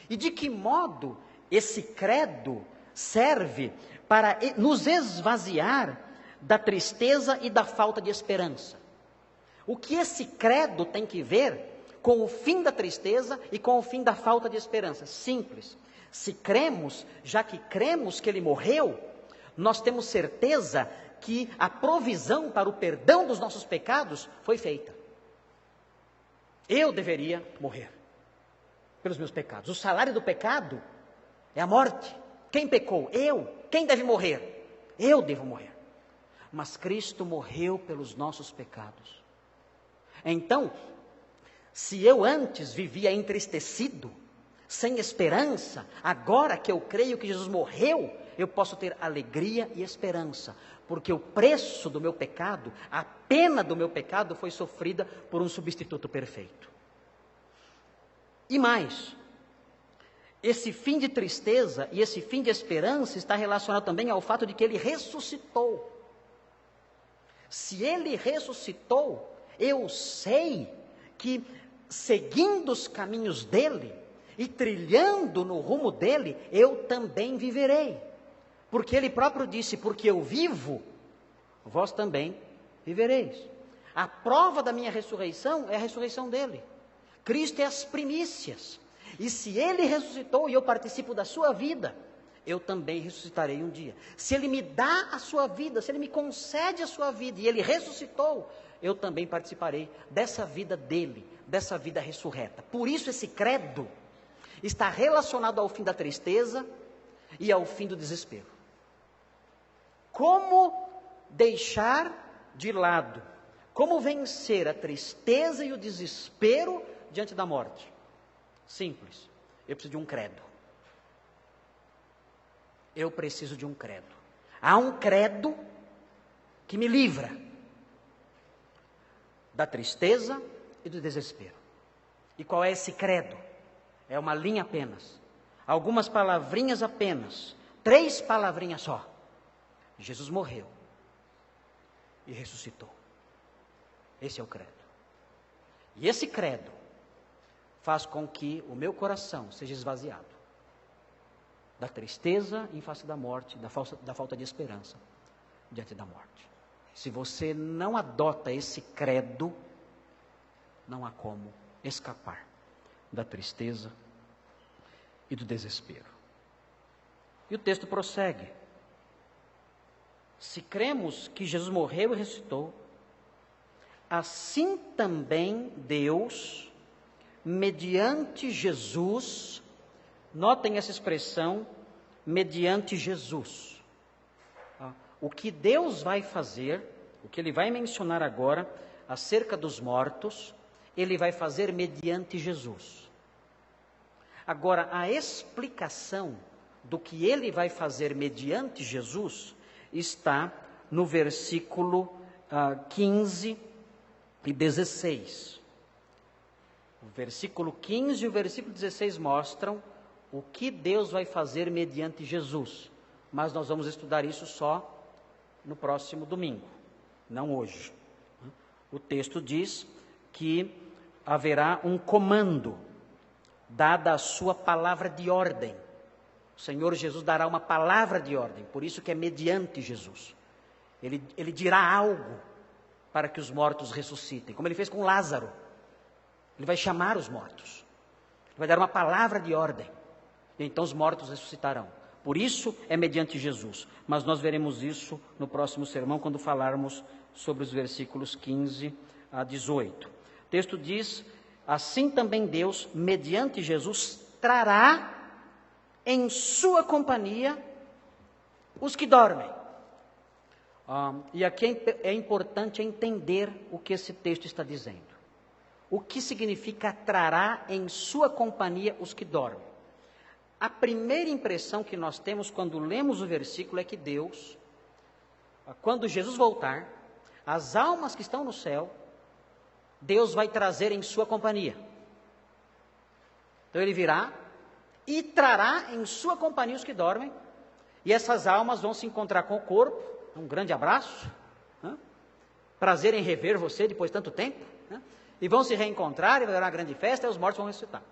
E de que modo esse credo serve para nos esvaziar da tristeza e da falta de esperança? O que esse credo tem que ver com o fim da tristeza e com o fim da falta de esperança? Simples. Se cremos, já que cremos que ele morreu, nós temos certeza que a provisão para o perdão dos nossos pecados foi feita. Eu deveria morrer pelos meus pecados. O salário do pecado é a morte. Quem pecou? Eu. Quem deve morrer? Eu devo morrer. Mas Cristo morreu pelos nossos pecados. Então, se eu antes vivia entristecido, sem esperança, agora que eu creio que Jesus morreu, eu posso ter alegria e esperança, porque o preço do meu pecado, a pena do meu pecado foi sofrida por um substituto perfeito. E mais, esse fim de tristeza e esse fim de esperança está relacionado também ao fato de que ele ressuscitou. Se ele ressuscitou, eu sei que seguindo os caminhos dele e trilhando no rumo dele, eu também viverei. Porque ele próprio disse, porque eu vivo, vós também vivereis. A prova da minha ressurreição é a ressurreição dele. Cristo é as primícias. E se ele ressuscitou e eu participo da sua vida, eu também ressuscitarei um dia. Se Ele me dá a sua vida, se Ele me concede a sua vida e Ele ressuscitou, eu também participarei dessa vida dele, dessa vida ressurreta. Por isso esse credo está relacionado ao fim da tristeza e ao fim do desespero. Como deixar de lado, como vencer a tristeza e o desespero diante da morte? Simples, eu preciso de um credo. Eu preciso de um credo. Há um credo que me livra da tristeza e do desespero. E qual é esse credo? É uma linha apenas, algumas palavrinhas apenas, 3 palavrinhas só. Jesus morreu e ressuscitou. Esse é o credo. E esse credo faz com que o meu coração seja esvaziado da tristeza em face da morte, da falta de esperança diante da morte. Se você não adota esse credo, não há como escapar da tristeza e do desespero. E o texto prossegue. Se cremos que Jesus morreu e ressuscitou, assim também Deus, mediante Jesus, notem essa expressão, mediante Jesus. O que Deus vai fazer, o que Ele vai mencionar agora, acerca dos mortos, Ele vai fazer mediante Jesus. Agora, a explicação do que Ele vai fazer mediante Jesus, está no versículo 15 e 16. O versículo 15 e o versículo 16 mostram o que Deus vai fazer mediante Jesus. Mas nós vamos estudar isso só no próximo domingo, não hoje. O texto diz que haverá um comando, dada a sua palavra de ordem. O Senhor Jesus dará uma palavra de ordem, por isso que é mediante Jesus. Ele dirá algo para que os mortos ressuscitem, como Ele fez com Lázaro. Ele vai chamar os mortos, Ele vai dar uma palavra de ordem, e então os mortos ressuscitarão. Por isso é mediante Jesus, mas nós veremos isso no próximo sermão, quando falarmos sobre os versículos 15 a 18. O texto diz, assim também Deus, mediante Jesus, trará em sua companhia os que dormem. E aqui é importante entender o que esse texto está dizendo. O que significa trará em sua companhia os que dormem? A primeira impressão que nós temos quando lemos o versículo é que Deus, quando Jesus voltar, as almas que estão no céu, Deus vai trazer em sua companhia. Então Ele virá e trará em sua companhia os que dormem, e essas almas vão se encontrar com o corpo, um grande abraço, prazer em rever você depois de tanto tempo, e vão se reencontrar, e vai haver uma grande festa, e os mortos vão ressuscitar.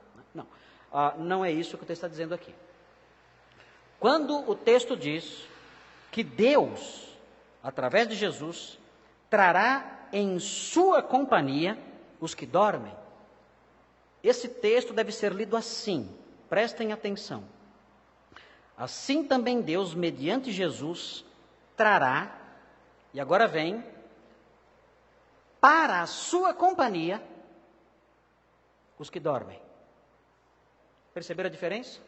Não é isso que o texto está dizendo aqui. Quando o texto diz que Deus, através de Jesus, trará em sua companhia os que dormem, esse texto deve ser lido assim, prestem atenção. Assim também Deus, mediante Jesus, trará, e agora vem, para a sua companhia, os que dormem. Perceberam a diferença?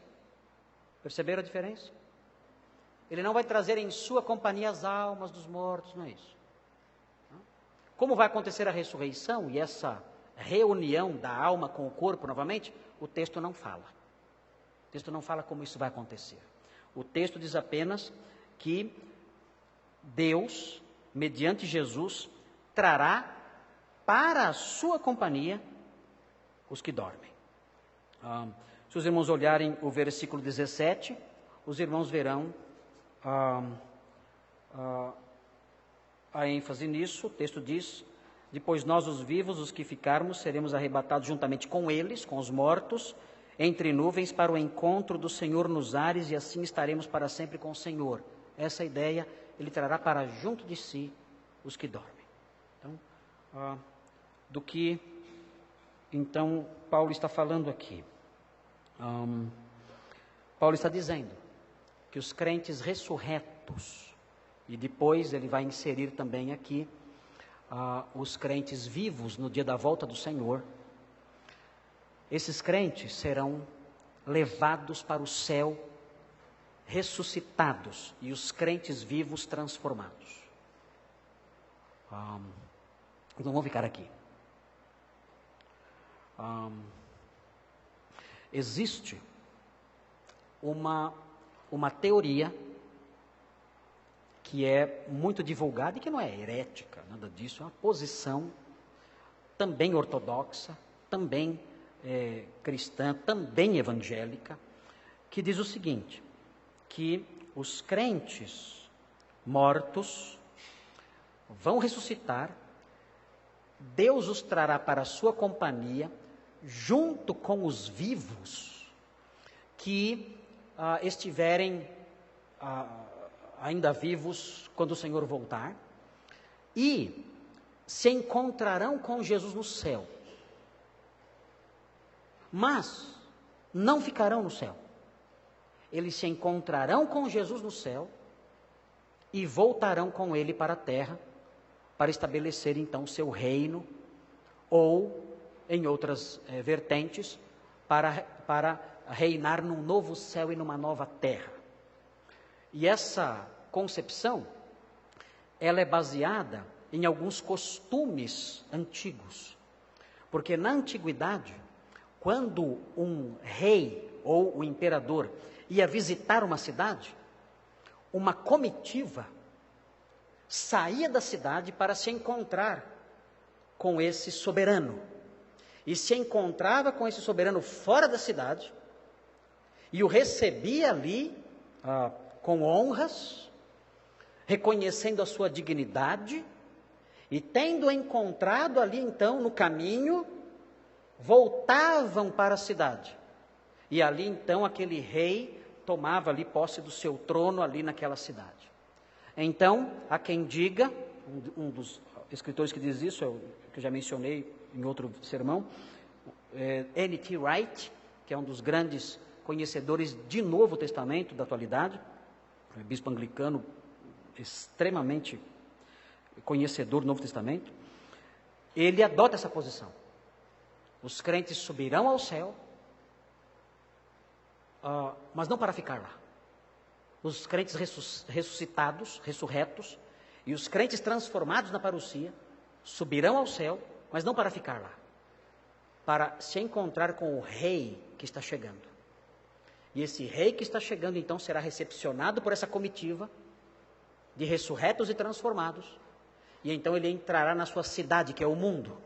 Perceberam a diferença? Ele não vai trazer em sua companhia as almas dos mortos, não é isso. Como vai acontecer a ressurreição e essa reunião da alma com o corpo novamente? O texto não fala. O texto não fala como isso vai acontecer. O texto diz apenas que Deus, mediante Jesus, trará para a sua companhia os que dormem. Se os irmãos olharem o versículo 17, os irmãos verão a ênfase nisso. O texto diz, depois nós os vivos, os que ficarmos, seremos arrebatados juntamente com eles, com os mortos, entre nuvens para o encontro do Senhor nos ares, e assim estaremos para sempre com o Senhor. Essa ideia, Ele trará para junto de si os que dormem. Então, do que, então, Paulo está falando aqui? Paulo está dizendo que os crentes ressurretos, e depois ele vai inserir também aqui os crentes vivos no dia da volta do Senhor, esses crentes serão levados para o céu, ressuscitados, e os crentes vivos transformados. Então vamos ficar aqui. Existe uma teoria que é muito divulgada e que não é herética, nada disso, é uma posição também ortodoxa, também cristã, também evangélica, que diz o seguinte, que os crentes mortos vão ressuscitar, Deus os trará para a sua companhia, junto com os vivos que estiverem ainda vivos quando o Senhor voltar, e se encontrarão com Jesus no céu. Mas não ficarão no céu. Eles se encontrarão com Jesus no céu e voltarão com ele para a terra, para estabelecer então seu reino, ou em outras vertentes, para reinar num novo céu e numa nova terra. E essa concepção, ela é baseada em alguns costumes antigos. Porque na antiguidade, quando um rei ou o imperador ia visitar uma cidade, uma comitiva saía da cidade para se encontrar com esse soberano. E se encontrava com esse soberano fora da cidade, e o recebia ali com honras, reconhecendo a sua dignidade, e tendo encontrado ali então no caminho, voltavam para a cidade. E ali então aquele rei tomava ali posse do seu trono ali naquela cidade. Então, há quem diga, um dos escritores que diz isso, que eu já mencionei em outro sermão, N.T. Wright, que é um dos grandes conhecedores de Novo Testamento da atualidade, bispo anglicano, extremamente conhecedor do Novo Testamento, ele adota essa posição. Os crentes subirão ao céu, mas não para ficar lá. Os crentes ressuscitados, ressurretos, e os crentes transformados na parousia, subirão ao céu, mas não para ficar lá, para se encontrar com o rei que está chegando. E esse rei que está chegando, então, será recepcionado por essa comitiva de ressurretos e transformados, e então ele entrará na sua cidade, que é o mundo,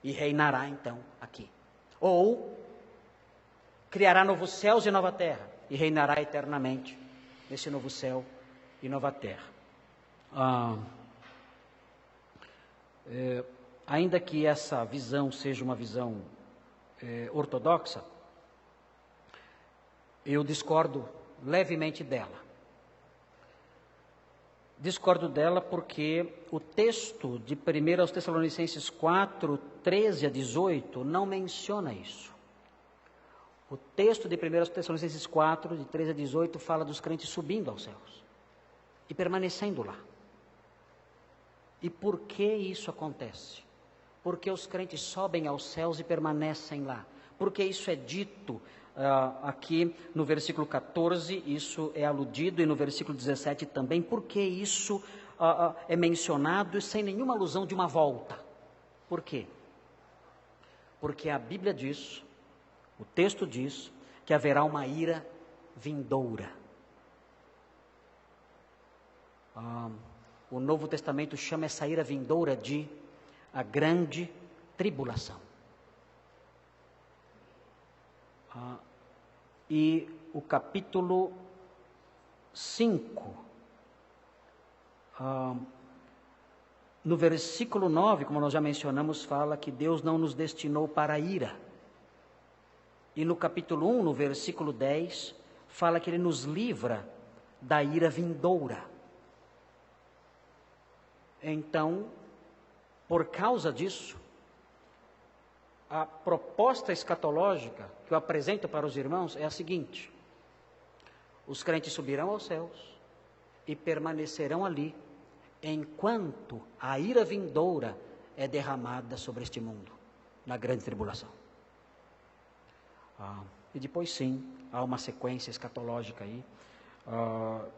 e reinará, então, aqui. Ou criará novos céus e nova terra, e reinará eternamente nesse novo céu e nova terra. Ainda que essa visão seja uma visão ortodoxa, eu discordo levemente dela. Discordo dela porque o texto de 1 Tessalonicenses 4, 13 a 18, não menciona isso. O texto de 1 Tessalonicenses 4, de 13 a 18, fala dos crentes subindo aos céus e permanecendo lá. E por que isso acontece? Porque os crentes sobem aos céus e permanecem lá. Porque isso é dito aqui no versículo 14, isso é aludido, e no versículo 17 também. Por que isso é mencionado sem nenhuma alusão de uma volta? Por quê? Porque a Bíblia diz, o texto diz, que haverá uma ira vindoura. O Novo Testamento chama essa ira vindoura de a grande tribulação. E o capítulo 5, no versículo 9, como nós já mencionamos, fala que Deus não nos destinou para a ira. E no capítulo 1, no versículo 10, fala que Ele nos livra da ira vindoura. Então, por causa disso, a proposta escatológica que eu apresento para os irmãos é a seguinte: Os crentes subirão aos céus e permanecerão ali, enquanto a ira vindoura é derramada sobre este mundo, na grande tribulação. E depois sim, há uma sequência escatológica aí,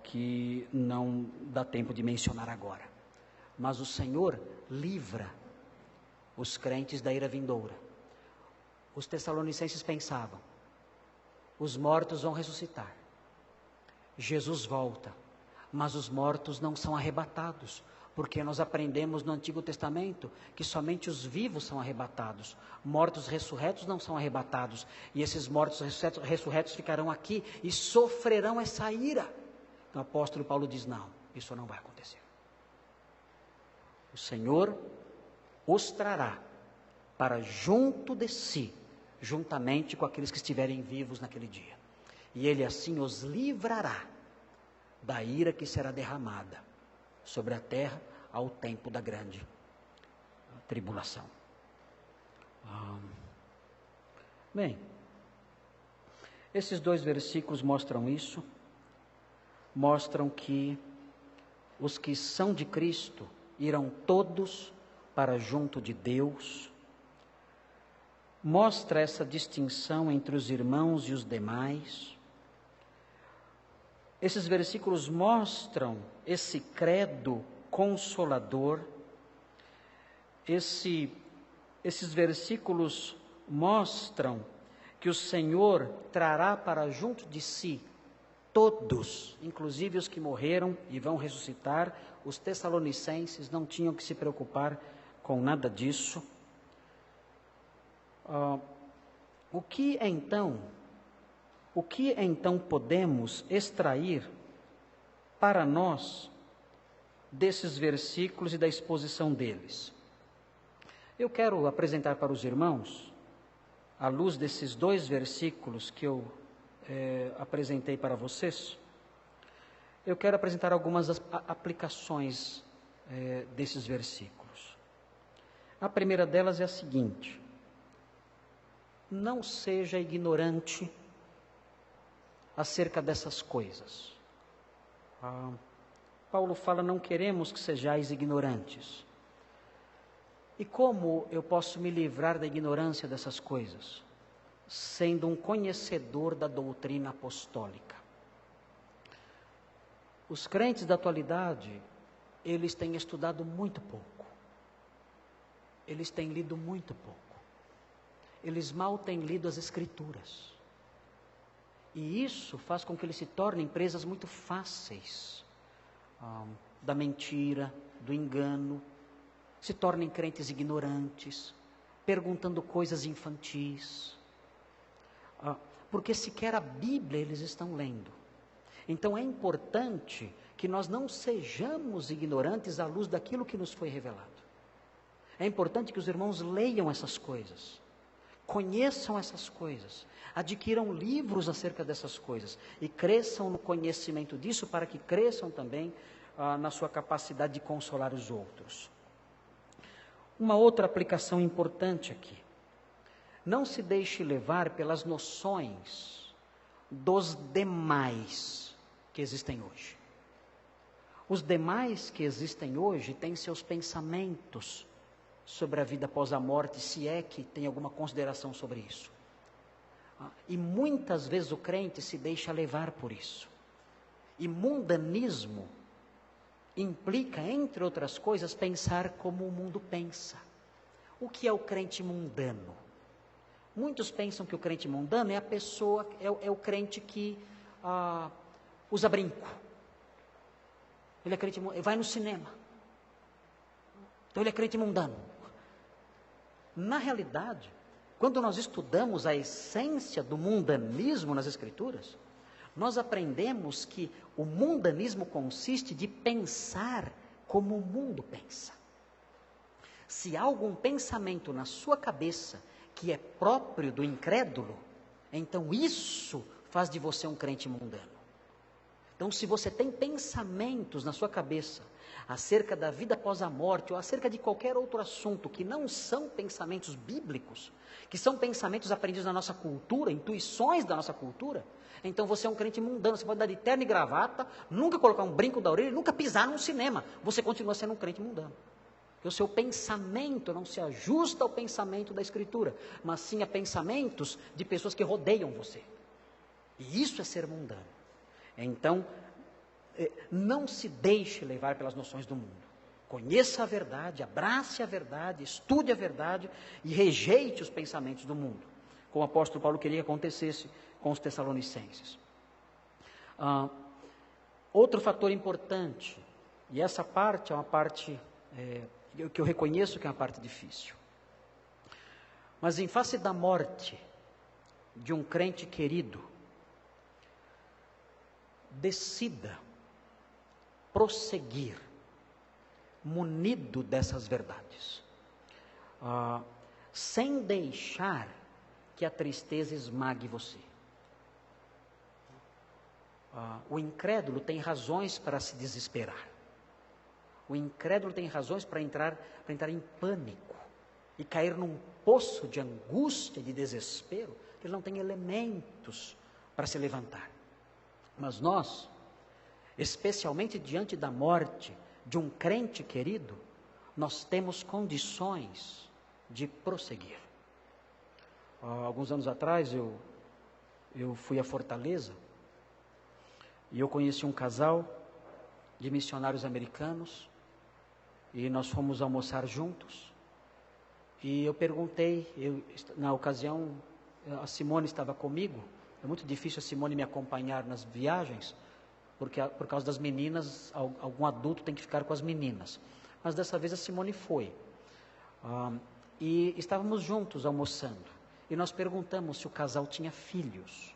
que não dá tempo de mencionar agora. Mas o Senhor livra os crentes da ira vindoura. Os tessalonicenses pensavam, os mortos vão ressuscitar. Jesus volta, mas os mortos não são arrebatados, porque nós aprendemos no Antigo Testamento que somente os vivos são arrebatados, mortos ressurretos não são arrebatados, e esses mortos ressurretos ficarão aqui e sofrerão essa ira. Então o apóstolo Paulo diz, não, isso não vai acontecer. O Senhor os trará para junto de si, juntamente com aqueles que estiverem vivos naquele dia. E Ele assim os livrará da ira que será derramada sobre a terra ao tempo da grande tribulação. Bem, esses 2 versículos mostram isso, mostram que os que são de Cristo irão todos para junto de Deus. Mostra essa distinção entre os irmãos e os demais. Esses versículos mostram esse credo consolador. Esses versículos mostram que o Senhor trará para junto de si todos, inclusive os que morreram e vão ressuscitar. Os tessalonicenses não tinham que se preocupar com nada disso. O que então podemos extrair para nós desses versículos e da exposição deles? Eu quero apresentar para os irmãos, à luz desses 2 versículos que eu apresentei para vocês, eu quero apresentar algumas aplicações desses versículos. A primeira delas é a seguinte: não seja ignorante acerca dessas coisas. Paulo fala, não queremos que sejais ignorantes. E como eu posso me livrar da ignorância dessas coisas? Sendo um conhecedor da doutrina apostólica. Os crentes da atualidade, eles têm estudado muito pouco. Eles têm lido muito pouco. Eles mal têm lido as Escrituras. E isso faz com que eles se tornem presas muito fáceis da mentira, do engano, se tornem crentes ignorantes, perguntando coisas infantis, porque sequer a Bíblia eles estão lendo. Então é importante que nós não sejamos ignorantes à luz daquilo que nos foi revelado. É importante que os irmãos leiam essas coisas, conheçam essas coisas, adquiram livros acerca dessas coisas e cresçam no conhecimento disso, para que cresçam também na sua capacidade de consolar os outros. Uma outra aplicação importante aqui: não se deixe levar pelas noções dos demais que existem hoje. Os demais que existem hoje têm seus pensamentos sobre a vida após a morte, se é que tem alguma consideração sobre isso. E muitas vezes o crente se deixa levar por isso. E mundanismo implica, entre outras coisas, pensar como o mundo pensa. O que é o crente mundano? Muitos pensam que o crente mundano é a pessoa, é o crente que usa brinco. Ele é crente, vai no cinema. Então ele é crente mundano. Na realidade, quando nós estudamos a essência do mundanismo nas Escrituras, nós aprendemos que o mundanismo consiste de pensar como o mundo pensa. Se há algum pensamento na sua cabeça que é próprio do incrédulo, então isso faz de você um crente mundano. Então, se você tem pensamentos na sua cabeça acerca da vida após a morte ou acerca de qualquer outro assunto que não são pensamentos bíblicos, que são pensamentos aprendidos na nossa cultura, intuições da nossa cultura, então você é um crente mundano. Você pode dar de terno e gravata, nunca colocar um brinco da orelha, nunca pisar num cinema. Você continua sendo um crente mundano. Porque o seu pensamento não se ajusta ao pensamento da Escritura, mas sim a pensamentos de pessoas que rodeiam você. E isso é ser mundano. Então, não se deixe levar pelas noções do mundo. Conheça a verdade, abrace a verdade, estude a verdade e rejeite os pensamentos do mundo, como o apóstolo Paulo queria que acontecesse com os tessalonicenses. Outro fator importante, e essa parte é uma parte que eu reconheço que é uma parte difícil, mas em face da morte de um crente querido, decida prosseguir munido dessas verdades, sem deixar que a tristeza esmague você. O incrédulo tem razões para se desesperar. O incrédulo tem razões para entrar em pânico e cair num poço de angústia, de desespero, que ele não tem elementos para se levantar. Mas nós, especialmente diante da morte de um crente querido, nós temos condições de prosseguir. Alguns anos atrás eu fui a Fortaleza e eu conheci um casal de missionários americanos e nós fomos almoçar juntos. E eu perguntei, na ocasião a Simone estava comigo. É muito difícil a Simone me acompanhar nas viagens, porque por causa das meninas, algum adulto tem que ficar com as meninas. Mas dessa vez a Simone foi. E estávamos juntos almoçando. E nós perguntamos se o casal tinha filhos.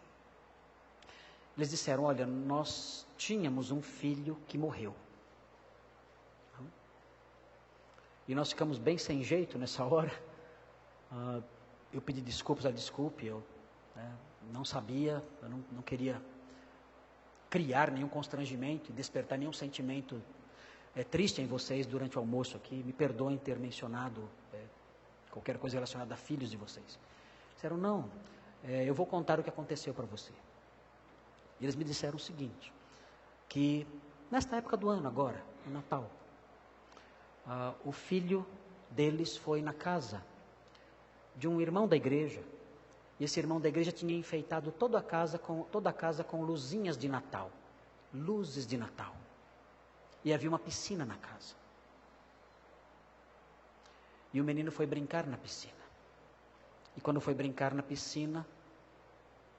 Eles disseram, olha, nós tínhamos um filho que morreu. E nós ficamos bem sem jeito nessa hora. Eu pedi desculpas, desculpe, eu não sabia, eu não queria criar nenhum constrangimento e despertar nenhum sentimento triste em vocês durante o almoço aqui. Me perdoem ter mencionado qualquer coisa relacionada a filhos de vocês. Disseram, não, eu vou contar o que aconteceu para você. E eles me disseram o seguinte, que nesta época do ano agora, no Natal, o filho deles foi na casa de um irmão da igreja, e esse irmão da igreja tinha enfeitado toda a casa com luzinhas de Natal, luzes de Natal, e havia uma piscina na casa, e o menino foi brincar na piscina, e quando foi brincar na piscina,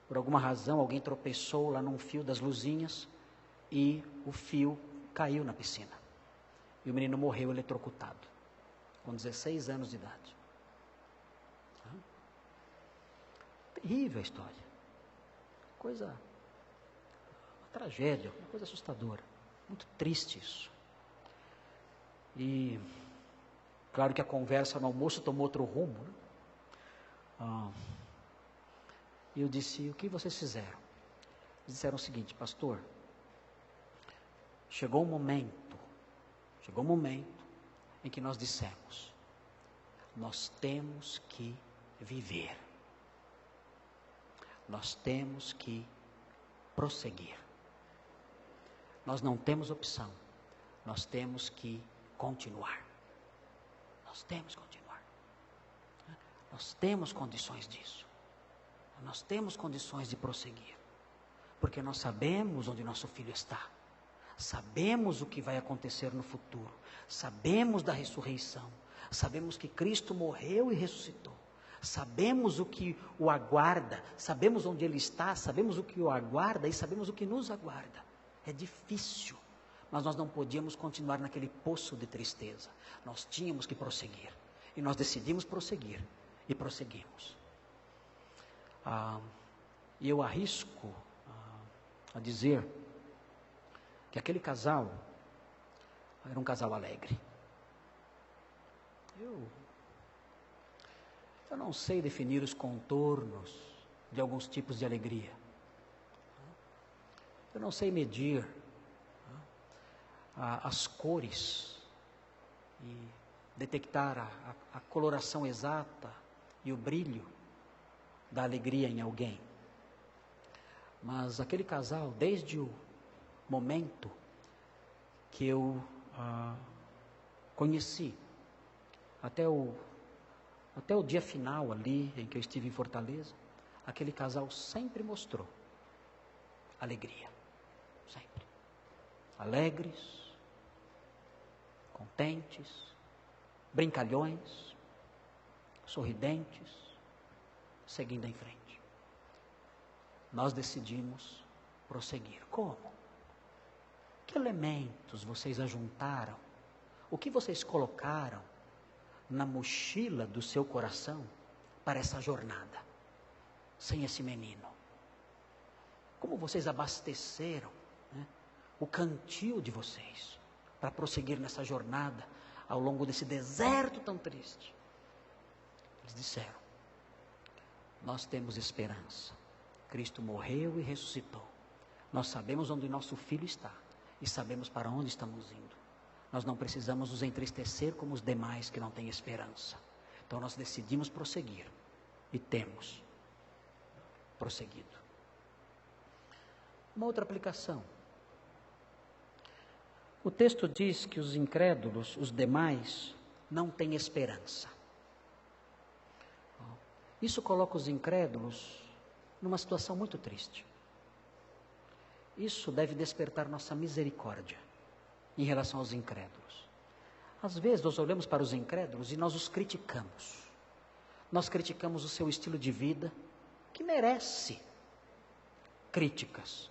por alguma razão, alguém tropeçou lá num fio das luzinhas, e o fio caiu na piscina, e o menino morreu eletrocutado, com 16 anos de idade. Terrível a história, uma tragédia, uma coisa assustadora, muito triste isso. E claro que a conversa no almoço tomou outro rumo, né? E eu disse, o que vocês fizeram? Eles disseram o seguinte, pastor, chegou um momento em que nós dissemos, nós temos que viver. Nós temos que prosseguir. Nós não temos opção. Nós temos que continuar. Nós temos que continuar. Nós temos condições disso. Nós temos condições de prosseguir. Porque nós sabemos onde nosso filho está. Sabemos o que vai acontecer no futuro. Sabemos da ressurreição. Sabemos que Cristo morreu e ressuscitou. Sabemos o que o aguarda, sabemos onde ele está, sabemos o que o aguarda e sabemos o que nos aguarda. É difícil, mas nós não podíamos continuar naquele poço de tristeza. Nós tínhamos que prosseguir. E nós decidimos prosseguir e prosseguimos. E eu arrisco a dizer que aquele casal era um casal alegre. Eu não sei definir os contornos de alguns tipos de alegria. Eu não sei medir as cores e detectar a coloração exata e o brilho da alegria em alguém. Mas aquele casal, desde o momento que eu conheci, até o dia final ali, em que eu estive em Fortaleza, aquele casal sempre mostrou alegria, sempre. Alegres, contentes, brincalhões, sorridentes, seguindo em frente. Nós decidimos prosseguir. Como? Que elementos vocês ajuntaram? O que vocês colocaram na mochila do seu coração para essa jornada, sem esse menino? Como vocês abasteceram, né, o cantil de vocês para prosseguir nessa jornada ao longo desse deserto tão triste? Eles disseram: nós temos esperança. Cristo morreu e ressuscitou. Nós sabemos onde nosso filho está e sabemos para onde estamos indo. Nós não precisamos nos entristecer como os demais que não têm esperança. Então nós decidimos prosseguir e temos prosseguido. Uma outra aplicação. O texto diz que os incrédulos, os demais, não têm esperança. Isso coloca os incrédulos numa situação muito triste. Isso deve despertar nossa misericórdia em relação aos incrédulos. Às vezes nós olhamos para os incrédulos e nós os criticamos. Nós criticamos o seu estilo de vida, que merece críticas.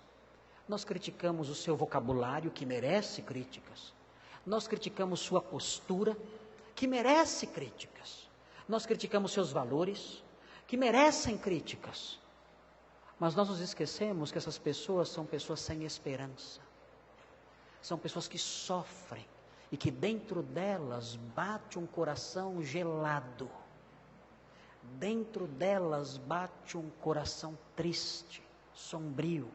Nós criticamos o seu vocabulário, que merece críticas. Nós criticamos sua postura, que merece críticas. Nós criticamos seus valores, que merecem críticas. Mas nós nos esquecemos que essas pessoas são pessoas sem esperança. São pessoas que sofrem e que dentro delas bate um coração gelado. Dentro delas bate um coração triste, sombrio.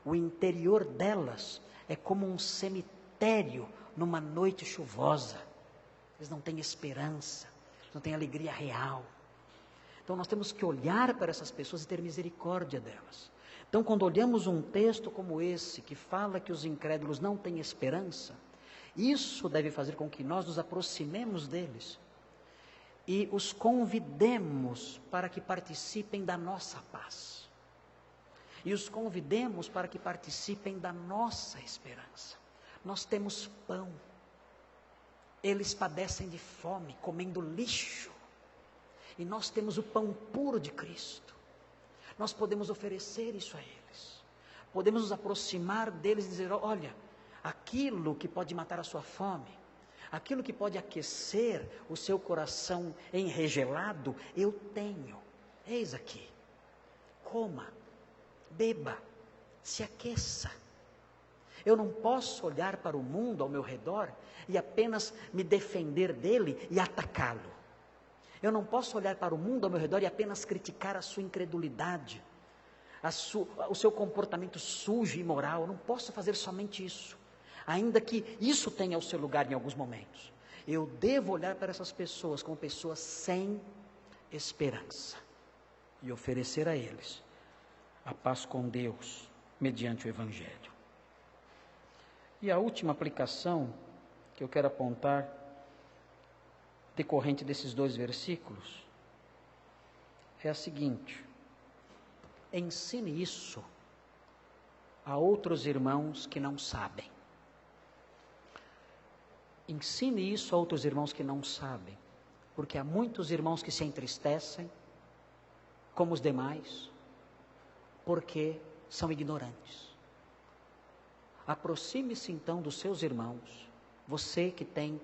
O interior delas é como um cemitério numa noite chuvosa. Eles não têm esperança, não têm alegria real. Então nós temos que olhar para essas pessoas e ter misericórdia delas. Então quando olhamos um texto como esse, que fala que os incrédulos não têm esperança, isso deve fazer com que nós nos aproximemos deles e os convidemos para que participem da nossa paz. E os convidemos para que participem da nossa esperança. Nós temos pão. Eles padecem de fome, comendo lixo. E nós temos o pão puro de Cristo. Nós podemos oferecer isso a eles. Podemos nos aproximar deles e dizer: olha, aquilo que pode matar a sua fome, aquilo que pode aquecer o seu coração enregelado, eu tenho. Eis aqui. Coma, beba, se aqueça. Eu não posso olhar para o mundo ao meu redor e apenas me defender dele e atacá-lo. Eu não posso olhar para o mundo ao meu redor e apenas criticar a sua incredulidade, o seu comportamento sujo e imoral. Eu não posso fazer somente isso, ainda que isso tenha o seu lugar em alguns momentos. Eu devo olhar para essas pessoas como pessoas sem esperança e oferecer a eles a paz com Deus mediante o Evangelho. E a última aplicação que eu quero apontar, decorrente desses 2 versículos, é a seguinte: ensine isso a outros irmãos que não sabem. Ensine isso a outros irmãos que não sabem, porque há muitos irmãos que se entristecem, como os demais, porque são ignorantes. Aproxime-se então dos seus irmãos, você que tem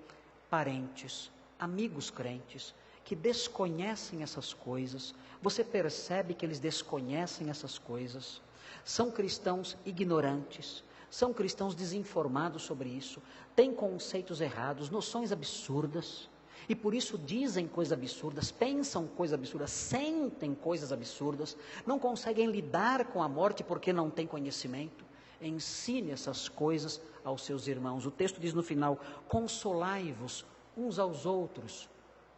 parentes, amigos crentes, que desconhecem essas coisas. Você percebe que eles desconhecem essas coisas, são cristãos ignorantes, são cristãos desinformados sobre isso, têm conceitos errados, noções absurdas, e por isso dizem coisas absurdas, pensam coisas absurdas, sentem coisas absurdas, não conseguem lidar com a morte porque não têm conhecimento. ensine essas coisas aos seus irmãos. O texto diz no final: consolai-vos uns aos outros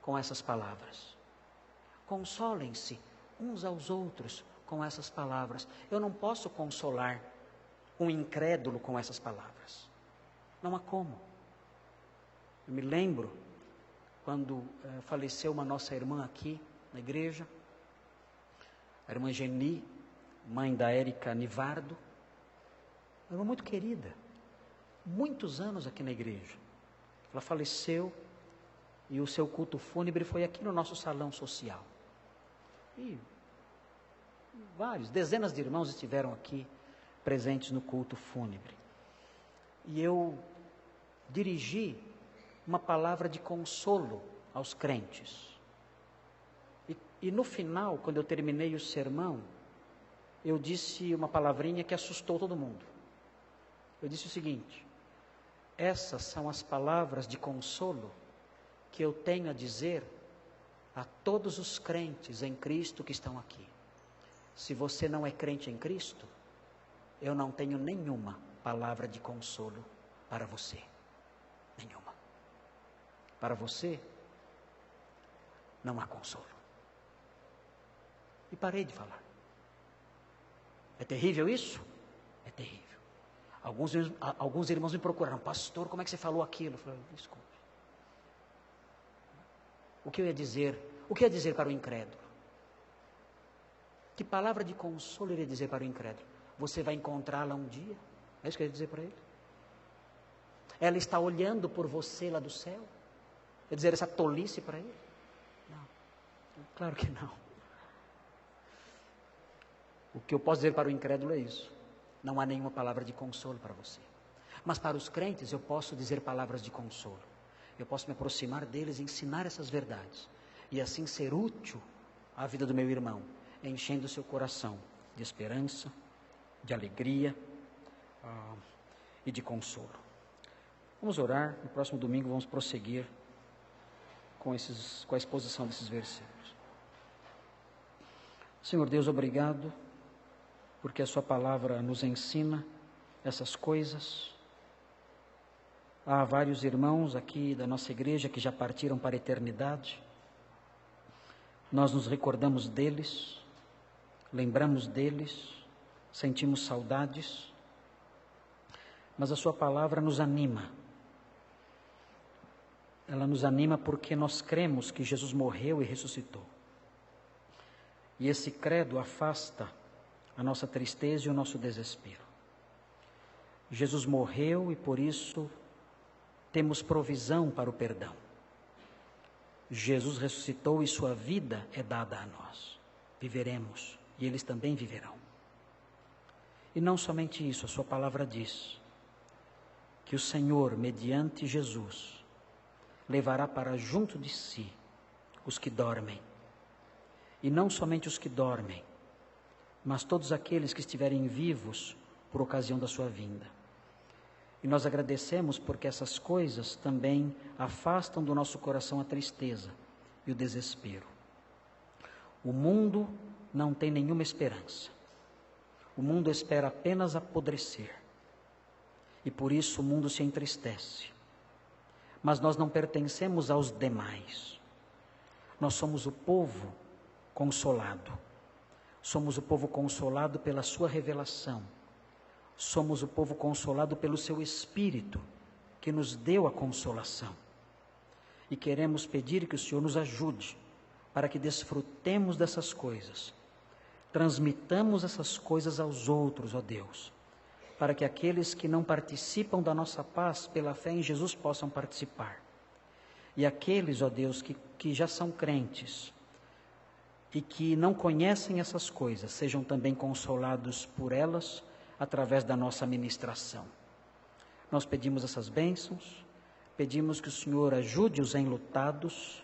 com essas palavras. Consolem-se uns aos outros com essas palavras. Eu não posso consolar um incrédulo com essas palavras. Não há como. Eu me lembro quando faleceu uma nossa irmã aqui na igreja, a irmã Geni, mãe da Érica Nivardo, uma irmã muito querida, muitos anos aqui na igreja. Ela faleceu e o seu culto fúnebre foi aqui no nosso salão social. E dezenas de irmãos estiveram aqui presentes no culto fúnebre. E eu dirigi uma palavra de consolo aos crentes. E no final, quando eu terminei o sermão, eu disse uma palavrinha que assustou todo mundo. Eu disse o seguinte: essas são as palavras de consolo que eu tenho a dizer a todos os crentes em Cristo que estão aqui. Se você não é crente em Cristo, eu não tenho nenhuma palavra de consolo para você. Nenhuma. Para você, não há consolo. E parei de falar. É terrível isso? É terrível. Alguns irmãos me procuraram: pastor, como é que você falou aquilo? Eu falei: desculpe. O que eu ia dizer? O que eu ia dizer para o incrédulo? Que palavra de consolo eu ia dizer para o incrédulo? Você vai encontrá-la um dia? É isso que eu ia dizer para ele? Ela está olhando por você lá do céu? Eu ia dizer essa tolice para ele? Não, claro que não. O que eu posso dizer para o incrédulo é isso: não há nenhuma palavra de consolo para você. Mas para os crentes eu posso dizer palavras de consolo. Eu posso me aproximar deles e ensinar essas verdades. E assim ser útil à vida do meu irmão, enchendo o seu coração de esperança, de alegria e de consolo. Vamos orar. No próximo domingo vamos prosseguir com a exposição desses versículos. Senhor Deus, obrigado, porque a sua palavra nos ensina essas coisas. Há vários irmãos aqui da nossa igreja que já partiram para a eternidade. Nós nos recordamos deles, lembramos deles, sentimos saudades, mas a sua palavra nos anima. Ela nos anima porque nós cremos que Jesus morreu e ressuscitou. E esse credo afasta a nossa tristeza e o nosso desespero. Jesus morreu e por isso temos provisão para o perdão. Jesus ressuscitou e sua vida é dada a nós. Viveremos e eles também viverão. E não somente isso, a sua palavra diz que o Senhor, mediante Jesus, levará para junto de si os que dormem. E não somente os que dormem, mas todos aqueles que estiverem vivos por ocasião da sua vinda. E nós agradecemos porque essas coisas também afastam do nosso coração a tristeza e o desespero. O mundo não tem nenhuma esperança. O mundo espera apenas apodrecer. E por isso o mundo se entristece. Mas nós não pertencemos aos demais. Nós somos o povo consolado. Somos o povo consolado pela sua revelação. Somos o povo consolado pelo seu Espírito, que nos deu a consolação. E queremos pedir que o Senhor nos ajude, para que desfrutemos dessas coisas, transmitamos essas coisas aos outros, ó Deus, para que aqueles que não participam da nossa paz pela fé em Jesus possam participar. E aqueles, ó Deus, que já são crentes e que não conhecem essas coisas, sejam também consolados por elas, através da nossa ministração. Nós pedimos essas bênçãos, pedimos que o Senhor ajude os enlutados,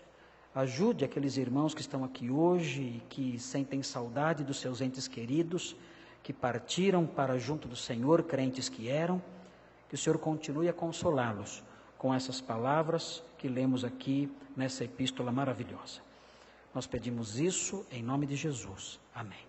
ajude aqueles irmãos que estão aqui hoje e que sentem saudade dos seus entes queridos, que partiram para junto do Senhor, crentes que eram, que o Senhor continue a consolá-los com essas palavras que lemos aqui nessa epístola maravilhosa. Nós pedimos isso em nome de Jesus. Amém.